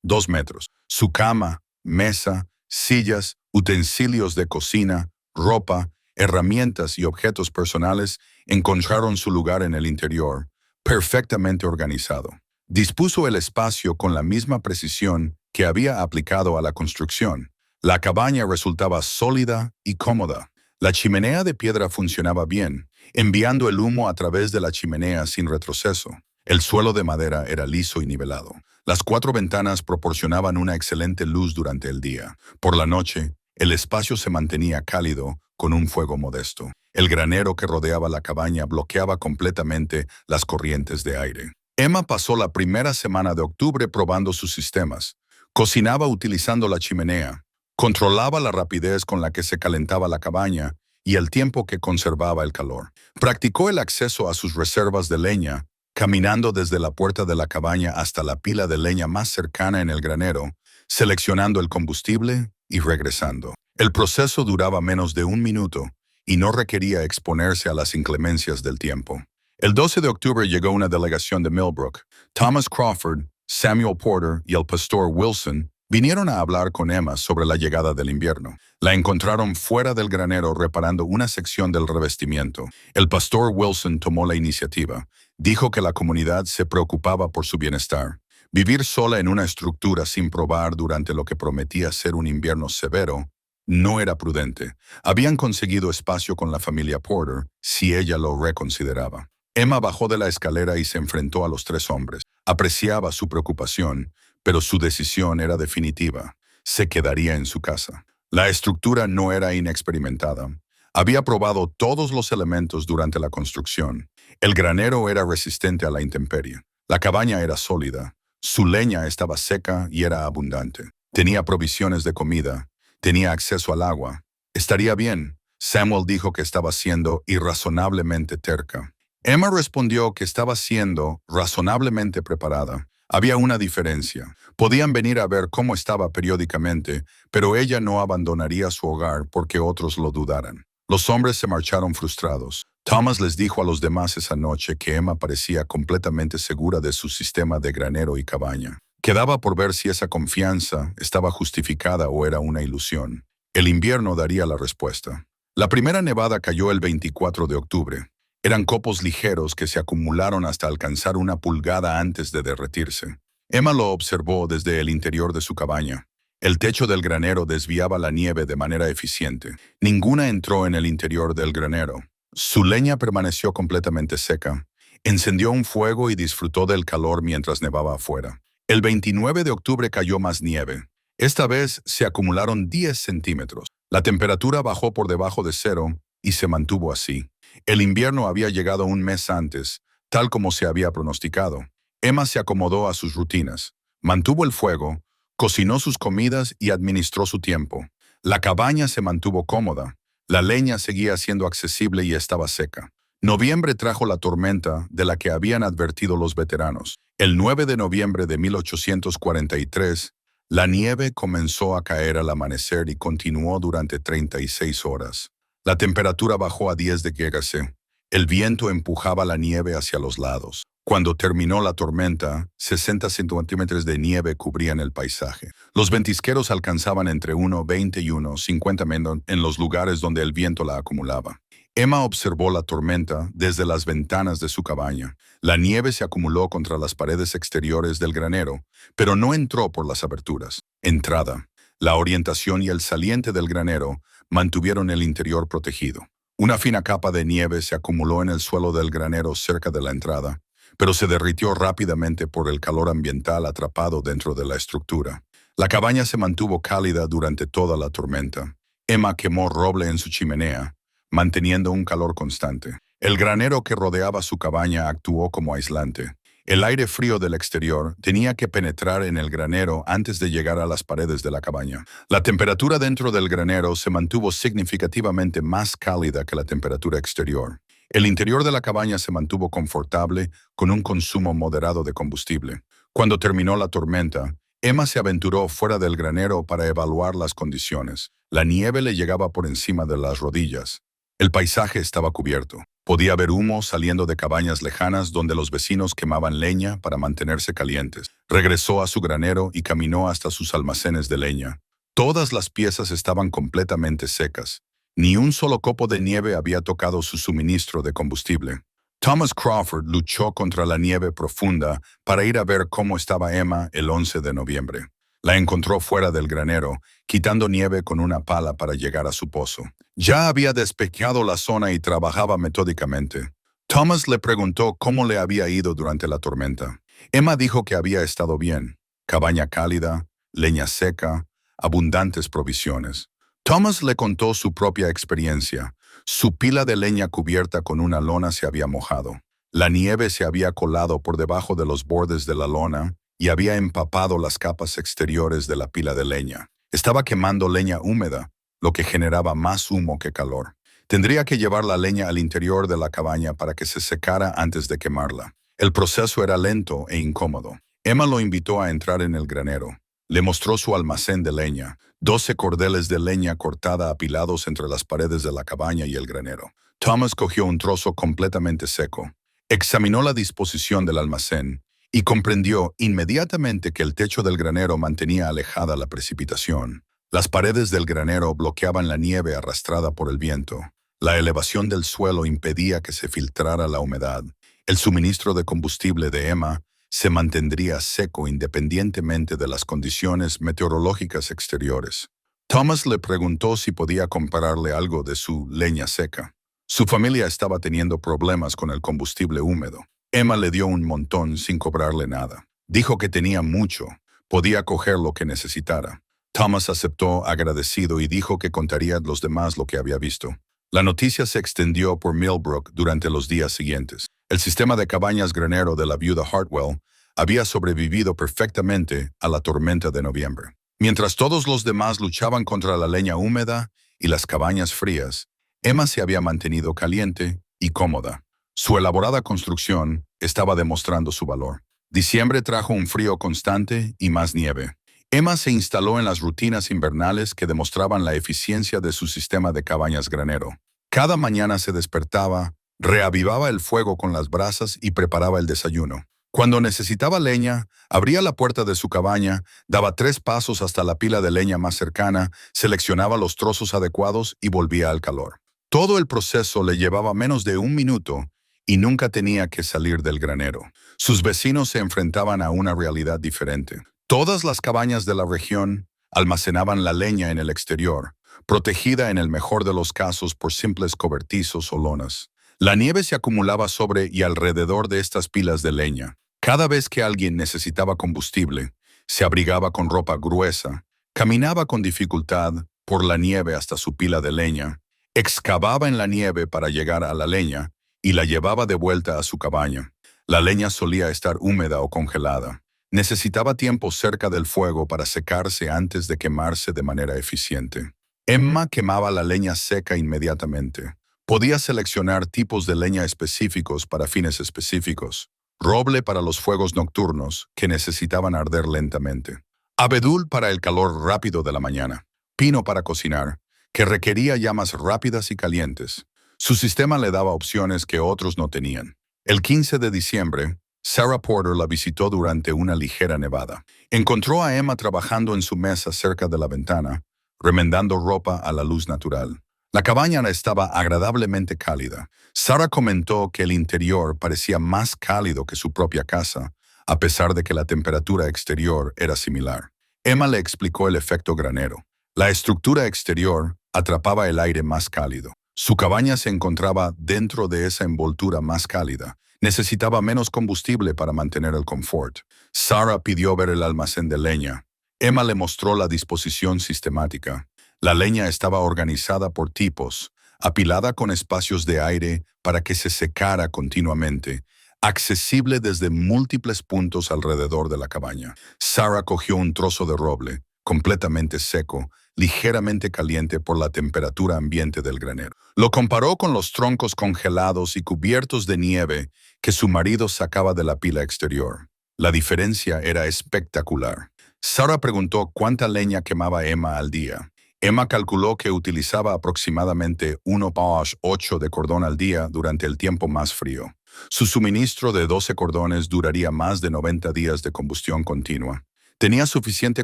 2 metros. Su cama, mesa, sillas, utensilios de cocina, ropa, herramientas y objetos personales encontraron su lugar en el interior, perfectamente organizado. Dispuso el espacio con la misma precisión que había aplicado a la construcción. La cabaña resultaba sólida y cómoda. La chimenea de piedra funcionaba bien, enviando el humo a través de la chimenea sin retroceso. El suelo de madera era liso y nivelado. Las 4 ventanas proporcionaban una excelente luz durante el día. Por la noche, el espacio se mantenía cálido con un fuego modesto. El granero que rodeaba la cabaña bloqueaba completamente las corrientes de aire. Emma pasó la primera semana de octubre probando sus sistemas. Cocinaba utilizando la chimenea. Controlaba la rapidez con la que se calentaba la cabaña y el tiempo que conservaba el calor. Practicó el acceso a sus reservas de leña, caminando desde la puerta de la cabaña hasta la pila de leña más cercana en el granero, seleccionando el combustible y regresando. El proceso duraba menos de 1 minuto y no requería exponerse a las inclemencias del tiempo. El 12 de octubre llegó una delegación de Millbrook. Thomas Crawford, Samuel Porter y el pastor Wilson Vinieron a hablar con Emma sobre la llegada del invierno. La encontraron fuera del granero reparando una sección del revestimiento. El pastor Wilson tomó la iniciativa. Dijo que la comunidad se preocupaba por su bienestar. Vivir sola en una estructura sin probar durante lo que prometía ser un invierno severo no era prudente. Habían conseguido espacio con la familia Porter si ella lo reconsideraba. Emma bajó de la escalera y se enfrentó a los tres hombres. Apreciaba su preocupación, pero su decisión era definitiva. Se quedaría en su casa. La estructura no era inexperimentada. Había probado todos los elementos durante la construcción. El granero era resistente a la intemperie. La cabaña era sólida. Su leña estaba seca y era abundante. Tenía provisiones de comida. Tenía acceso al agua. Estaría bien. Samuel dijo que estaba siendo irrazonablemente terca. Emma respondió que estaba siendo razonablemente preparada. Había una diferencia. Podían venir a ver cómo estaba periódicamente, pero ella no abandonaría su hogar porque otros lo dudaran. Los hombres se marcharon frustrados. Thomas les dijo a los demás esa noche que Emma parecía completamente segura de su sistema de granero y cabaña. Quedaba por ver si esa confianza estaba justificada o era una ilusión. El invierno daría la respuesta. La primera nevada cayó el 24 de octubre. Eran copos ligeros que se acumularon hasta alcanzar una pulgada antes de derretirse. Emma lo observó desde el interior de su cabaña. El techo del granero desviaba la nieve de manera eficiente. Ninguna entró en el interior del granero. Su leña permaneció completamente seca. Encendió un fuego y disfrutó del calor mientras nevaba afuera. El 29 de octubre cayó más nieve. Esta vez se acumularon 10 centímetros. La temperatura bajó por debajo de cero y se mantuvo así. El invierno había llegado un mes antes, tal como se había pronosticado. Emma se acomodó a sus rutinas, mantuvo el fuego, cocinó sus comidas y administró su tiempo. La cabaña se mantuvo cómoda, la leña seguía siendo accesible y estaba seca. Noviembre trajo la tormenta de la que habían advertido los veteranos. El 9 de noviembre de 1843, la nieve comenzó a caer al amanecer y continuó durante 36 horas. La temperatura bajó a 10 de Gegase. El viento empujaba la nieve hacia los lados. Cuando terminó la tormenta, 60 centímetros de nieve cubrían el paisaje. Los ventisqueros alcanzaban entre 1,20 y 1,50 metros en los lugares donde el viento la acumulaba. Emma observó la tormenta desde las ventanas de su cabaña. La nieve se acumuló contra las paredes exteriores del granero, pero no entró por las aberturas. Entrada. La orientación y el saliente del granero mantuvieron el interior protegido. Una fina capa de nieve se acumuló en el suelo del granero cerca de la entrada, pero se derritió rápidamente por el calor ambiental atrapado dentro de la estructura. La cabaña se mantuvo cálida durante toda la tormenta. Emma quemó roble en su chimenea, manteniendo un calor constante. El granero que rodeaba su cabaña actuó como aislante. El aire frío del exterior tenía que penetrar en el granero antes de llegar a las paredes de la cabaña. La temperatura dentro del granero se mantuvo significativamente más cálida que la temperatura exterior. El interior de la cabaña se mantuvo confortable con un consumo moderado de combustible. Cuando terminó la tormenta, Emma se aventuró fuera del granero para evaluar las condiciones. La nieve le llegaba por encima de las rodillas. El paisaje estaba cubierto. Podía ver humo saliendo de cabañas lejanas donde los vecinos quemaban leña para mantenerse calientes. Regresó a su granero y caminó hasta sus almacenes de leña. Todas las piezas estaban completamente secas. Ni un solo copo de nieve había tocado su suministro de combustible. Thomas Crawford luchó contra la nieve profunda para ir a ver cómo estaba Emma el 11 de noviembre. La encontró fuera del granero, quitando nieve con una pala para llegar a su pozo. Ya había despejado la zona y trabajaba metódicamente. Thomas le preguntó cómo le había ido durante la tormenta. Emma dijo que había estado bien. Cabaña cálida, leña seca, abundantes provisiones. Thomas le contó su propia experiencia. Su pila de leña cubierta con una lona se había mojado. La nieve se había colado por debajo de los bordes de la lona y había empapado las capas exteriores de la pila de leña. Estaba quemando leña húmeda, lo que generaba más humo que calor. Tendría que llevar la leña al interior de la cabaña para que se secara antes de quemarla. El proceso era lento e incómodo. Emma lo invitó a entrar en el granero. Le mostró su almacén de leña, 12 cordeles de leña cortada apilados entre las paredes de la cabaña y el granero. Thomas cogió un trozo completamente seco, examinó la disposición del almacén y comprendió inmediatamente que el techo del granero mantenía alejada la precipitación. Las paredes del granero bloqueaban la nieve arrastrada por el viento. La elevación del suelo impedía que se filtrara la humedad. El suministro de combustible de Emma se mantendría seco independientemente de las condiciones meteorológicas exteriores. Thomas le preguntó si podía comprarle algo de su leña seca. Su familia estaba teniendo problemas con el combustible húmedo. Emma le dio un montón sin cobrarle nada. Dijo que tenía mucho, podía coger lo que necesitara. Thomas aceptó agradecido y dijo que contaría a los demás lo que había visto. La noticia se extendió por Millbrook durante los días siguientes. El sistema de cabañas granero de la viuda Hartwell había sobrevivido perfectamente a la tormenta de noviembre. Mientras todos los demás luchaban contra la leña húmeda y las cabañas frías, Emma se había mantenido caliente y cómoda. Su elaborada construcción estaba demostrando su valor. Diciembre trajo un frío constante y más nieve. Emma se instaló en las rutinas invernales que demostraban la eficiencia de su sistema de cabañas granero. Cada mañana se despertaba, reavivaba el fuego con las brasas y preparaba el desayuno. Cuando necesitaba leña, abría la puerta de su cabaña, daba 3 pasos hasta la pila de leña más cercana, seleccionaba los trozos adecuados y volvía al calor. Todo el proceso le llevaba menos de 1 minuto y nunca tenía que salir del granero. Sus vecinos se enfrentaban a una realidad diferente. Todas las cabañas de la región almacenaban la leña en el exterior, protegida en el mejor de los casos por simples cobertizos o lonas. La nieve se acumulaba sobre y alrededor de estas pilas de leña. Cada vez que alguien necesitaba combustible, se abrigaba con ropa gruesa, caminaba con dificultad por la nieve hasta su pila de leña, excavaba en la nieve para llegar a la leña y la llevaba de vuelta a su cabaña. La leña solía estar húmeda o congelada. Necesitaba tiempo cerca del fuego para secarse antes de quemarse de manera eficiente. Emma quemaba la leña seca inmediatamente. Podía seleccionar tipos de leña específicos para fines específicos. Roble para los fuegos nocturnos, que necesitaban arder lentamente. Abedul para el calor rápido de la mañana. Pino para cocinar, que requería llamas rápidas y calientes. Su sistema le daba opciones que otros no tenían. El 15 de diciembre, Sarah Porter la visitó durante una ligera nevada. Encontró a Emma trabajando en su mesa cerca de la ventana, remendando ropa a la luz natural. La cabaña estaba agradablemente cálida. Sarah comentó que el interior parecía más cálido que su propia casa, a pesar de que la temperatura exterior era similar. Emma le explicó el efecto granero. La estructura exterior atrapaba el aire más cálido. Su cabaña se encontraba dentro de esa envoltura más cálida. Necesitaba menos combustible para mantener el confort. Sarah pidió ver el almacén de leña. Emma le mostró la disposición sistemática. La leña estaba organizada por tipos, apilada con espacios de aire para que se secara continuamente, accesible desde múltiples puntos alrededor de la cabaña. Sarah cogió un trozo de roble, completamente seco, ligeramente caliente por la temperatura ambiente del granero. Lo comparó con los troncos congelados y cubiertos de nieve que su marido sacaba de la pila exterior. La diferencia era espectacular. Sarah preguntó cuánta leña quemaba Emma al día. Emma calculó que utilizaba aproximadamente 1,8 de cordón al día durante el tiempo más frío. Su suministro de 12 cordones duraría más de 90 días de combustión continua. Tenía suficiente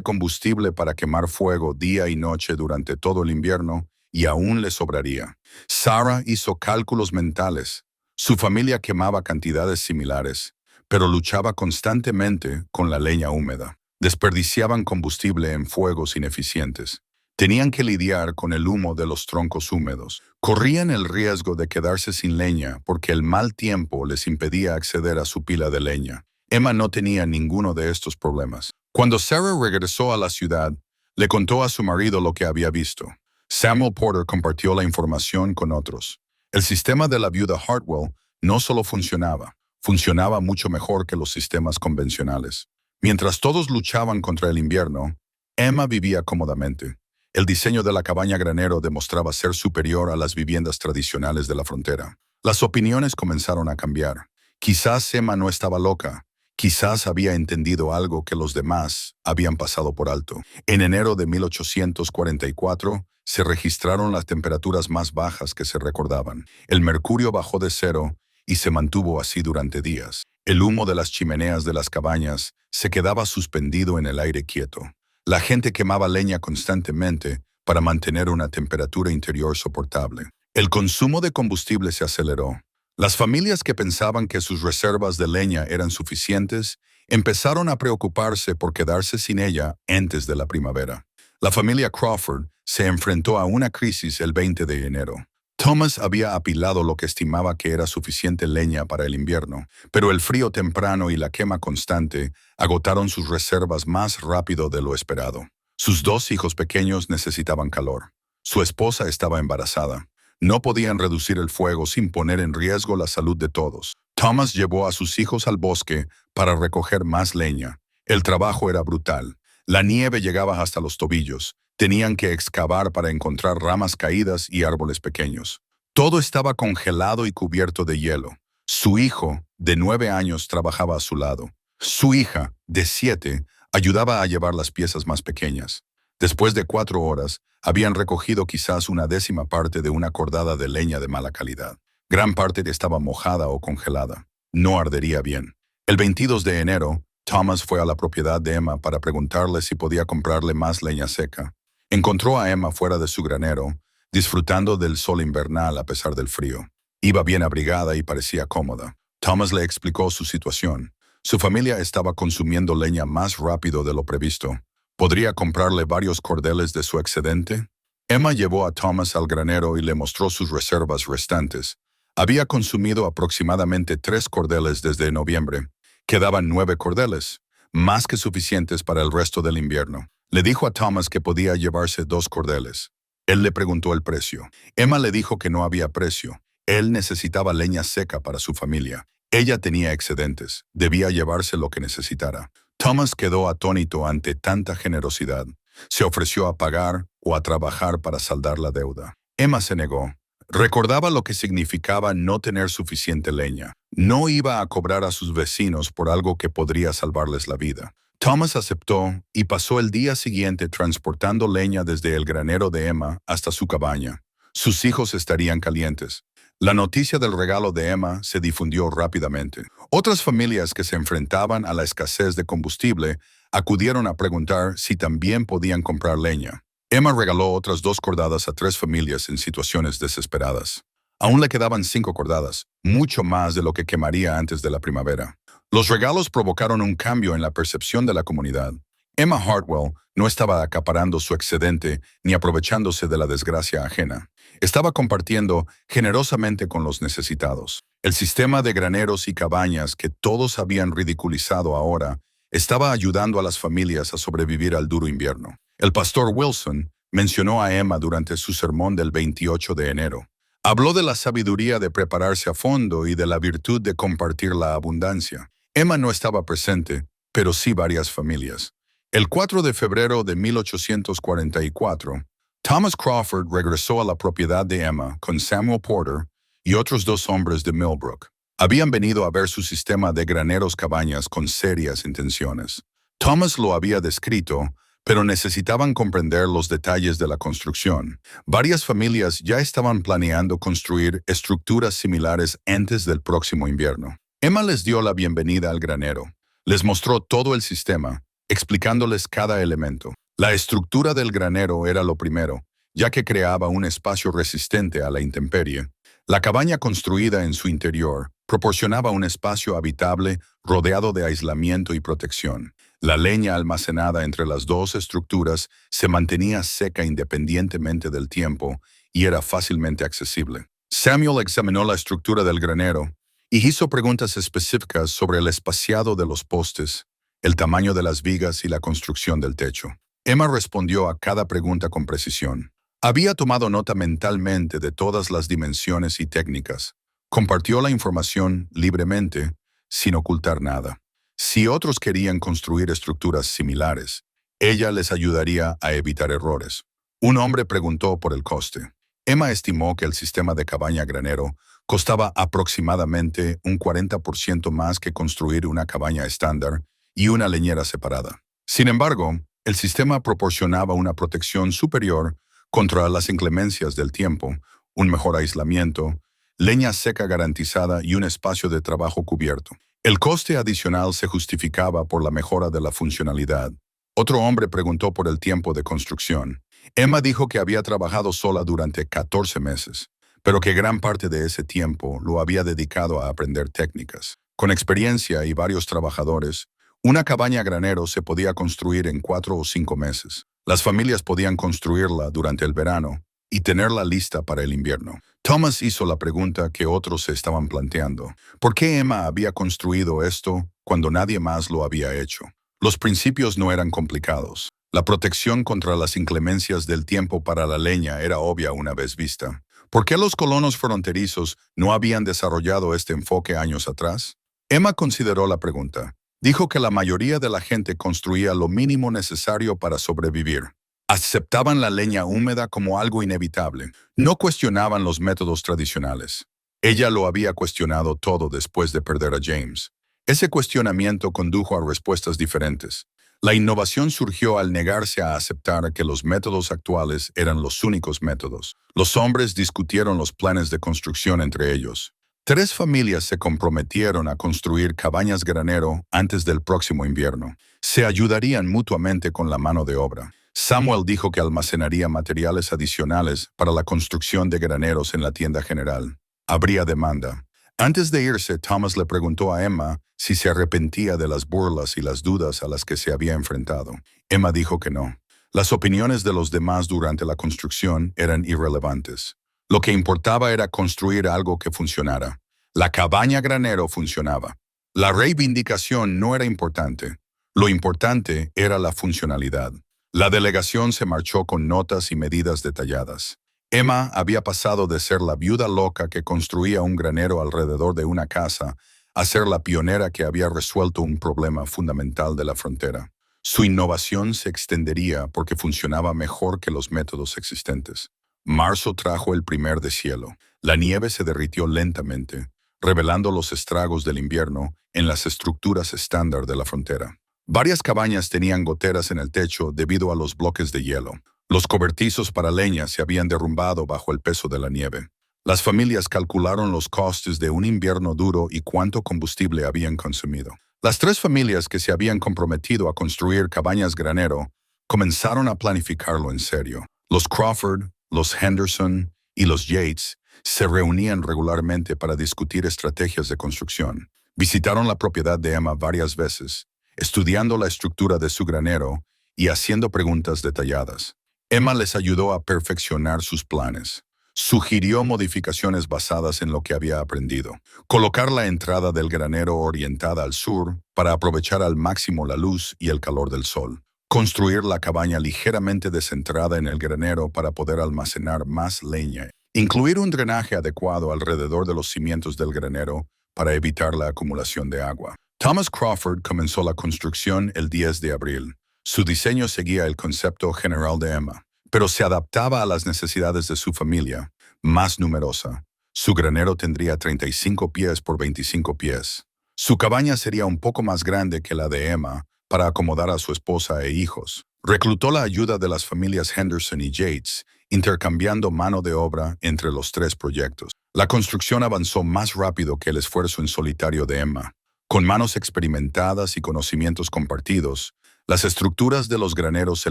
combustible para quemar fuego día y noche durante todo el invierno y aún le sobraría. Sarah hizo cálculos mentales. Su familia quemaba cantidades similares, pero luchaba constantemente con la leña húmeda. Desperdiciaban combustible en fuegos ineficientes. Tenían que lidiar con el humo de los troncos húmedos. Corrían el riesgo de quedarse sin leña porque el mal tiempo les impedía acceder a su pila de leña. Emma no tenía ninguno de estos problemas. Cuando Sarah regresó a la ciudad, le contó a su marido lo que había visto. Samuel Porter compartió la información con otros. El sistema de la viuda Hartwell no solo funcionaba mucho mejor que los sistemas convencionales. Mientras todos luchaban contra el invierno, Emma vivía cómodamente. El diseño de la cabaña granero demostraba ser superior a las viviendas tradicionales de la frontera. Las opiniones comenzaron a cambiar. Quizás Emma no estaba loca. Quizás había entendido algo que los demás habían pasado por alto. En enero de 1844 se registraron las temperaturas más bajas que se recordaban. El mercurio bajó de 0 y se mantuvo así durante días. El humo de las chimeneas de las cabañas se quedaba suspendido en el aire quieto. La gente quemaba leña constantemente para mantener una temperatura interior soportable. El consumo de combustible se aceleró. Las familias que pensaban que sus reservas de leña eran suficientes empezaron a preocuparse por quedarse sin ella antes de la primavera. La familia Crawford se enfrentó a una crisis el 20 de enero. Thomas había apilado lo que estimaba que era suficiente leña para el invierno, pero el frío temprano y la quema constante agotaron sus reservas más rápido de lo esperado. Sus dos hijos pequeños necesitaban calor. Su esposa estaba embarazada. No podían reducir el fuego sin poner en riesgo la salud de todos. Thomas llevó a sus hijos al bosque para recoger más leña. El trabajo era brutal. La nieve llegaba hasta los tobillos. Tenían que excavar para encontrar ramas caídas y árboles pequeños. Todo estaba congelado y cubierto de hielo. Su hijo, de 9 años, trabajaba a su lado. Su hija, de 7, ayudaba a llevar las piezas más pequeñas. Después de 4 horas, habían recogido quizás una décima parte de una cordada de leña de mala calidad. Gran parte estaba mojada o congelada. No ardería bien. El 22 de enero, Thomas fue a la propiedad de Emma para preguntarle si podía comprarle más leña seca. Encontró a Emma fuera de su granero, disfrutando del sol invernal a pesar del frío. Iba bien abrigada y parecía cómoda. Thomas le explicó su situación. Su familia estaba consumiendo leña más rápido de lo previsto. ¿Podría comprarle varios cordeles de su excedente? Emma llevó a Thomas al granero y le mostró sus reservas restantes. Había consumido aproximadamente 3 cordeles desde noviembre. Quedaban 9 cordeles, más que suficientes para el resto del invierno. Le dijo a Thomas que podía llevarse 2 cordeles. Él le preguntó el precio. Emma le dijo que no había precio. Él necesitaba leña seca para su familia. Ella tenía excedentes. Debía llevarse lo que necesitara. Thomas quedó atónito ante tanta generosidad. Se ofreció a pagar o a trabajar para saldar la deuda. Emma se negó. Recordaba lo que significaba no tener suficiente leña. No iba a cobrar a sus vecinos por algo que podría salvarles la vida. Thomas aceptó y pasó el día siguiente transportando leña desde el granero de Emma hasta su cabaña. Sus hijos estarían calientes. La noticia del regalo de Emma se difundió rápidamente. Otras familias que se enfrentaban a la escasez de combustible acudieron a preguntar si también podían comprar leña. Emma regaló otras 2 cordadas a 3 familias en situaciones desesperadas. Aún le quedaban 5 cordadas, mucho más de lo que quemaría antes de la primavera. Los regalos provocaron un cambio en la percepción de la comunidad. Emma Hartwell no estaba acaparando su excedente ni aprovechándose de la desgracia ajena. Estaba compartiendo generosamente con los necesitados. El sistema de graneros y cabañas que todos habían ridiculizado ahora estaba ayudando a las familias a sobrevivir al duro invierno. El pastor Wilson mencionó a Emma durante su sermón del 28 de enero. Habló de la sabiduría de prepararse a fondo y de la virtud de compartir la abundancia. Emma no estaba presente, pero sí varias familias. El 4 de febrero de 1844, Thomas Crawford regresó a la propiedad de Emma con Samuel Porter y otros 2 hombres de Millbrook. Habían venido a ver su sistema de graneros cabañas con serias intenciones. Thomas lo había descrito, pero necesitaban comprender los detalles de la construcción. Varias familias ya estaban planeando construir estructuras similares antes del próximo invierno. Emma les dio la bienvenida al granero. Les mostró todo el sistema, explicándoles cada elemento. La estructura del granero era lo primero, ya que creaba un espacio resistente a la intemperie. La cabaña construida en su interior proporcionaba un espacio habitable rodeado de aislamiento y protección. La leña almacenada entre las 2 estructuras se mantenía seca independientemente del tiempo y era fácilmente accesible. Samuel examinó la estructura del granero y hizo preguntas específicas sobre el espaciado de los postes, el tamaño de las vigas y la construcción del techo. Emma respondió a cada pregunta con precisión. Había tomado nota mentalmente de todas las dimensiones y técnicas. Compartió la información libremente, sin ocultar nada. Si otros querían construir estructuras similares, ella les ayudaría a evitar errores. Un hombre preguntó por el coste. Emma estimó que el sistema de cabaña granero costaba aproximadamente un 40% más que construir una cabaña estándar y una leñera separada. Sin embargo, el sistema proporcionaba una protección superior contra las inclemencias del tiempo, un mejor aislamiento, leña seca garantizada y un espacio de trabajo cubierto. El coste adicional se justificaba por la mejora de la funcionalidad. Otro hombre preguntó por el tiempo de construcción. Emma dijo que había trabajado sola durante 14 meses, pero que gran parte de ese tiempo lo había dedicado a aprender técnicas. Con experiencia y varios trabajadores, una cabaña granero se podía construir en 4 o 5 meses. Las familias podían construirla durante el verano y tenerla lista para el invierno. Thomas hizo la pregunta que otros se estaban planteando. ¿Por qué Emma había construido esto cuando nadie más lo había hecho? Los principios no eran complicados. La protección contra las inclemencias del tiempo para la leña era obvia una vez vista. ¿Por qué los colonos fronterizos no habían desarrollado este enfoque años atrás? Emma consideró la pregunta. Dijo que la mayoría de la gente construía lo mínimo necesario para sobrevivir. Aceptaban la leña húmeda como algo inevitable. No cuestionaban los métodos tradicionales. Ella lo había cuestionado todo después de perder a James. Ese cuestionamiento condujo a respuestas diferentes. La innovación surgió al negarse a aceptar que los métodos actuales eran los únicos métodos. Los hombres discutieron los planes de construcción entre ellos. 3 familias se comprometieron a construir cabañas granero antes del próximo invierno. Se ayudarían mutuamente con la mano de obra. Samuel dijo que almacenaría materiales adicionales para la construcción de graneros en la tienda general. Habría demanda. Antes de irse, Thomas le preguntó a Emma si se arrepentía de las burlas y las dudas a las que se había enfrentado. Emma dijo que no. Las opiniones de los demás durante la construcción eran irrelevantes. Lo que importaba era construir algo que funcionara. La cabaña granero funcionaba. La reivindicación no era importante. Lo importante era la funcionalidad. La delegación se marchó con notas y medidas detalladas. Emma había pasado de ser la viuda loca que construía un granero alrededor de una casa a ser la pionera que había resuelto un problema fundamental de la frontera. Su innovación se extendería porque funcionaba mejor que los métodos existentes. Marzo trajo el primer deshielo. La nieve se derritió lentamente, revelando los estragos del invierno en las estructuras estándar de la frontera. Varias cabañas tenían goteras en el techo debido a los bloques de hielo. Los cobertizos para leña se habían derrumbado bajo el peso de la nieve. Las familias calcularon los costes de un invierno duro y cuánto combustible habían consumido. Las 3 familias que se habían comprometido a construir cabañas granero comenzaron a planificarlo en serio. Los Crawford, los Henderson y los Yates se reunían regularmente para discutir estrategias de construcción. Visitaron la propiedad de Emma varias veces, estudiando la estructura de su granero y haciendo preguntas detalladas. Emma les ayudó a perfeccionar sus planes. Sugirió modificaciones basadas en lo que había aprendido. Colocar la entrada del granero orientada al sur para aprovechar al máximo la luz y el calor del sol. Construir la cabaña ligeramente descentrada en el granero para poder almacenar más leña. Incluir un drenaje adecuado alrededor de los cimientos del granero para evitar la acumulación de agua. Thomas Crawford comenzó la construcción el 10 de abril. Su diseño seguía el concepto general de Emma, pero se adaptaba a las necesidades de su familia, más numerosa. Su granero tendría 35 pies por 25 pies. Su cabaña sería un poco más grande que la de Emma para acomodar a su esposa e hijos. Reclutó la ayuda de las familias Henderson y Yates, intercambiando mano de obra entre los 3 proyectos. La construcción avanzó más rápido que el esfuerzo en solitario de Emma. Con manos experimentadas y conocimientos compartidos, las estructuras de los graneros se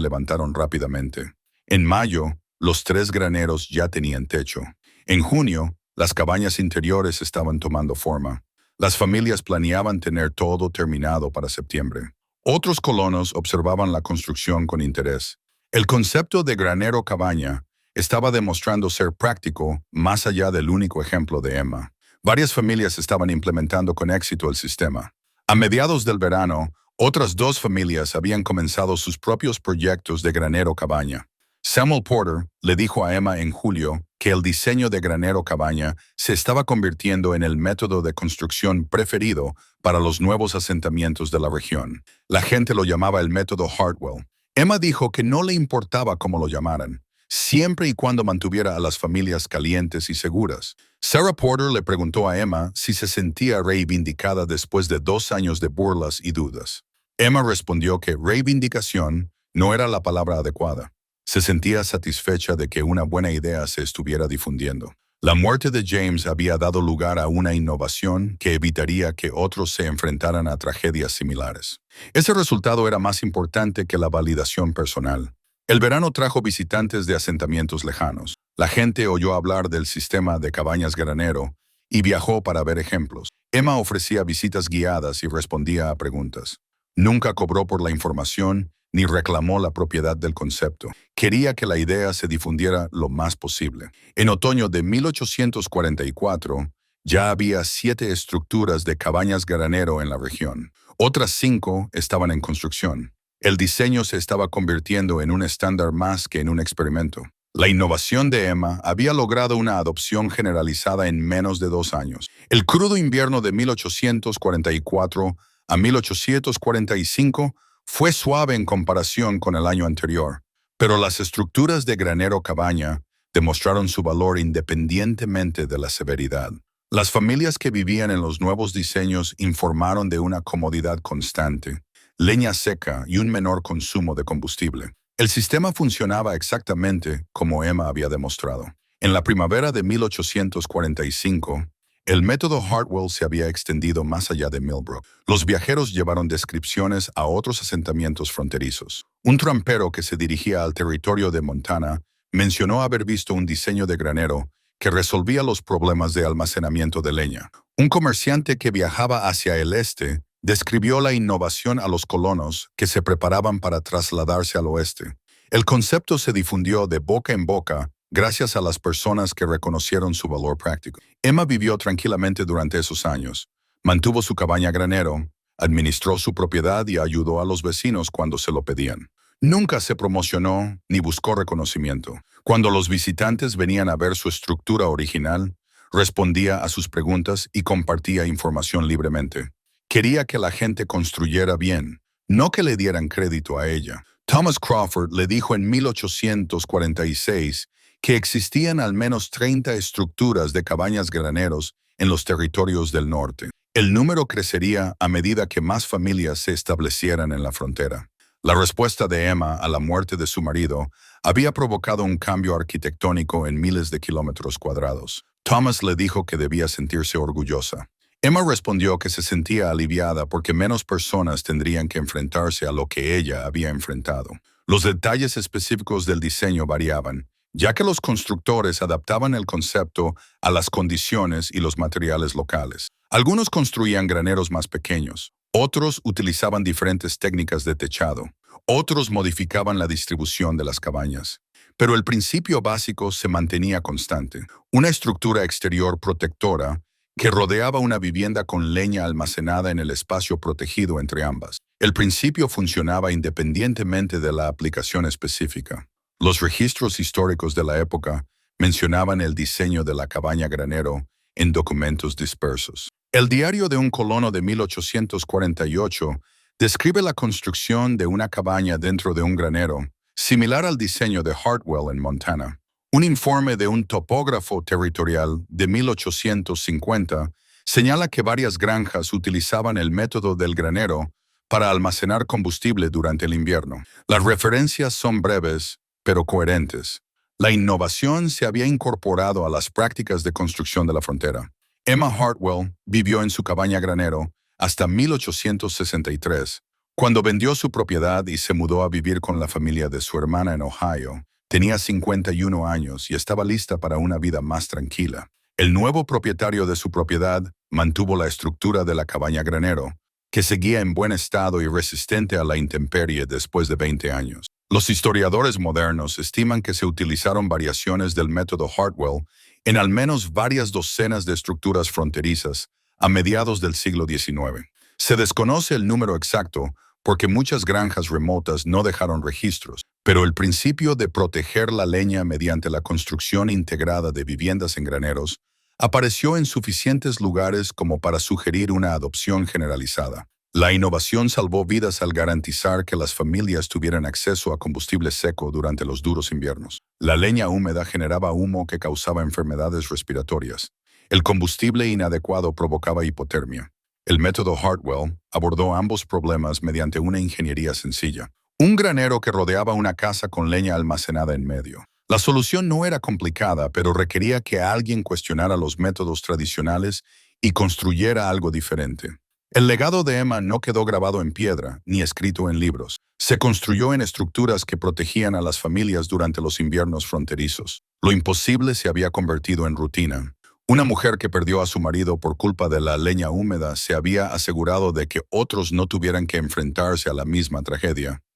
levantaron rápidamente. En mayo, los 3 graneros ya tenían techo. En junio, las cabañas interiores estaban tomando forma. Las familias planeaban tener todo terminado para septiembre. Otros colonos observaban la construcción con interés. El concepto de granero-cabaña estaba demostrando ser práctico más allá del único ejemplo de Emma. Varias familias estaban implementando con éxito el sistema. A mediados del verano, otras 2 familias habían comenzado sus propios proyectos de granero-cabaña. Samuel Porter le dijo a Emma en julio que el diseño de granero-cabaña se estaba convirtiendo en el método de construcción preferido para los nuevos asentamientos de la región. La gente lo llamaba el método Hartwell. Emma dijo que no le importaba cómo lo llamaran, siempre y cuando mantuviera a las familias calientes y seguras. Sarah Porter le preguntó a Emma si se sentía reivindicada después de 2 años de burlas y dudas. Emma respondió que reivindicación no era la palabra adecuada. Se sentía satisfecha de que una buena idea se estuviera difundiendo. La muerte de James había dado lugar a una innovación que evitaría que otros se enfrentaran a tragedias similares. Ese resultado era más importante que la validación personal. El verano trajo visitantes de asentamientos lejanos. La gente oyó hablar del sistema de cabañas granero y viajó para ver ejemplos. Emma ofrecía visitas guiadas y respondía a preguntas. Nunca cobró por la información ni reclamó la propiedad del concepto. Quería que la idea se difundiera lo más posible. En otoño de 1844, ya había 7 estructuras de cabañas granero en la región. Otras 5 estaban en construcción. El diseño se estaba convirtiendo en un estándar más que en un experimento. La innovación de Emma había logrado una adopción generalizada en menos de 2 años. El crudo invierno de 1844 a 1845 fue suave en comparación con el año anterior, pero las estructuras de granero-cabaña demostraron su valor independientemente de la severidad. Las familias que vivían en los nuevos diseños informaron de una comodidad constante, leña seca y un menor consumo de combustible. El sistema funcionaba exactamente como Emma había demostrado. En la primavera de 1845, el método Hartwell se había extendido más allá de Millbrook. Los viajeros llevaron descripciones a otros asentamientos fronterizos. Un trampero que se dirigía al territorio de Montana mencionó haber visto un diseño de granero que resolvía los problemas de almacenamiento de leña. Un comerciante que viajaba hacia el este describió la innovación a los colonos que se preparaban para trasladarse al oeste. El concepto se difundió de boca en boca gracias a las personas que reconocieron su valor práctico. Emma vivió tranquilamente durante esos años. Mantuvo su cabaña granero, administró su propiedad y ayudó a los vecinos cuando se lo pedían. Nunca se promocionó ni buscó reconocimiento. Cuando los visitantes venían a ver su estructura original, respondía a sus preguntas y compartía información libremente. Quería que la gente construyera bien, no que le dieran crédito a ella. Thomas Crawford le dijo en 1846 que existían al menos 30 estructuras de cabañas graneros en los territorios del norte. El número crecería a medida que más familias se establecieran en la frontera. La respuesta de Emma a la muerte de su marido había provocado un cambio arquitectónico en miles de kilómetros cuadrados. Thomas le dijo que debía sentirse orgullosa. Emma respondió que se sentía aliviada porque menos personas tendrían que enfrentarse a lo que ella había enfrentado. Los detalles específicos del diseño variaban, ya que los constructores adaptaban el concepto a las condiciones y los materiales locales. Algunos construían graneros más pequeños, otros utilizaban diferentes técnicas de techado, otros modificaban la distribución de las cabañas. Pero el principio básico se mantenía constante, una estructura exterior protectora que rodeaba una vivienda con leña almacenada en el espacio protegido entre ambas. El principio funcionaba independientemente de la aplicación específica. Los registros históricos de la época mencionaban el diseño de la cabaña granero en documentos dispersos. El diario de un colono de 1848 describe la construcción de una cabaña dentro de un granero, similar al diseño de Hartwell en Montana. Un informe de un topógrafo territorial de 1850 señala que varias granjas utilizaban el método del granero para almacenar combustible durante el invierno. Las referencias son breves, pero coherentes. La innovación se había incorporado a las prácticas de construcción de la frontera. Emma Hartwell vivió en su cabaña granero hasta 1863, cuando vendió su propiedad y se mudó a vivir con la familia de su hermana en Ohio. Tenía 51 años y estaba lista para una vida más tranquila. El nuevo propietario de su propiedad mantuvo la estructura de la cabaña granero, que seguía en buen estado y resistente a la intemperie después de 20 años. Los historiadores modernos estiman que se utilizaron variaciones del método Hartwell en al menos varias docenas de estructuras fronterizas a mediados del siglo XIX. Se desconoce el número exacto porque muchas granjas remotas no dejaron registros, pero el principio de proteger la leña mediante la construcción integrada de viviendas en graneros apareció en suficientes lugares como para sugerir una adopción generalizada. La innovación salvó vidas al garantizar que las familias tuvieran acceso a combustible seco durante los duros inviernos. La leña húmeda generaba humo que causaba enfermedades respiratorias. El combustible inadecuado provocaba hipotermia. El método Hartwell abordó ambos problemas mediante una ingeniería sencilla. Un granero que rodeaba una casa con leña almacenada en medio. La solución no era complicada, pero requería que alguien cuestionara los métodos tradicionales y construyera algo diferente. El legado de Emma no quedó grabado en piedra, ni escrito en libros. Se construyó en estructuras que protegían a las familias durante los inviernos fronterizos. Lo imposible se había convertido en rutina. Una mujer que perdió a su marido por culpa de la leña húmeda se había asegurado de que otros no tuvieran que enfrentarse a la misma tragedia.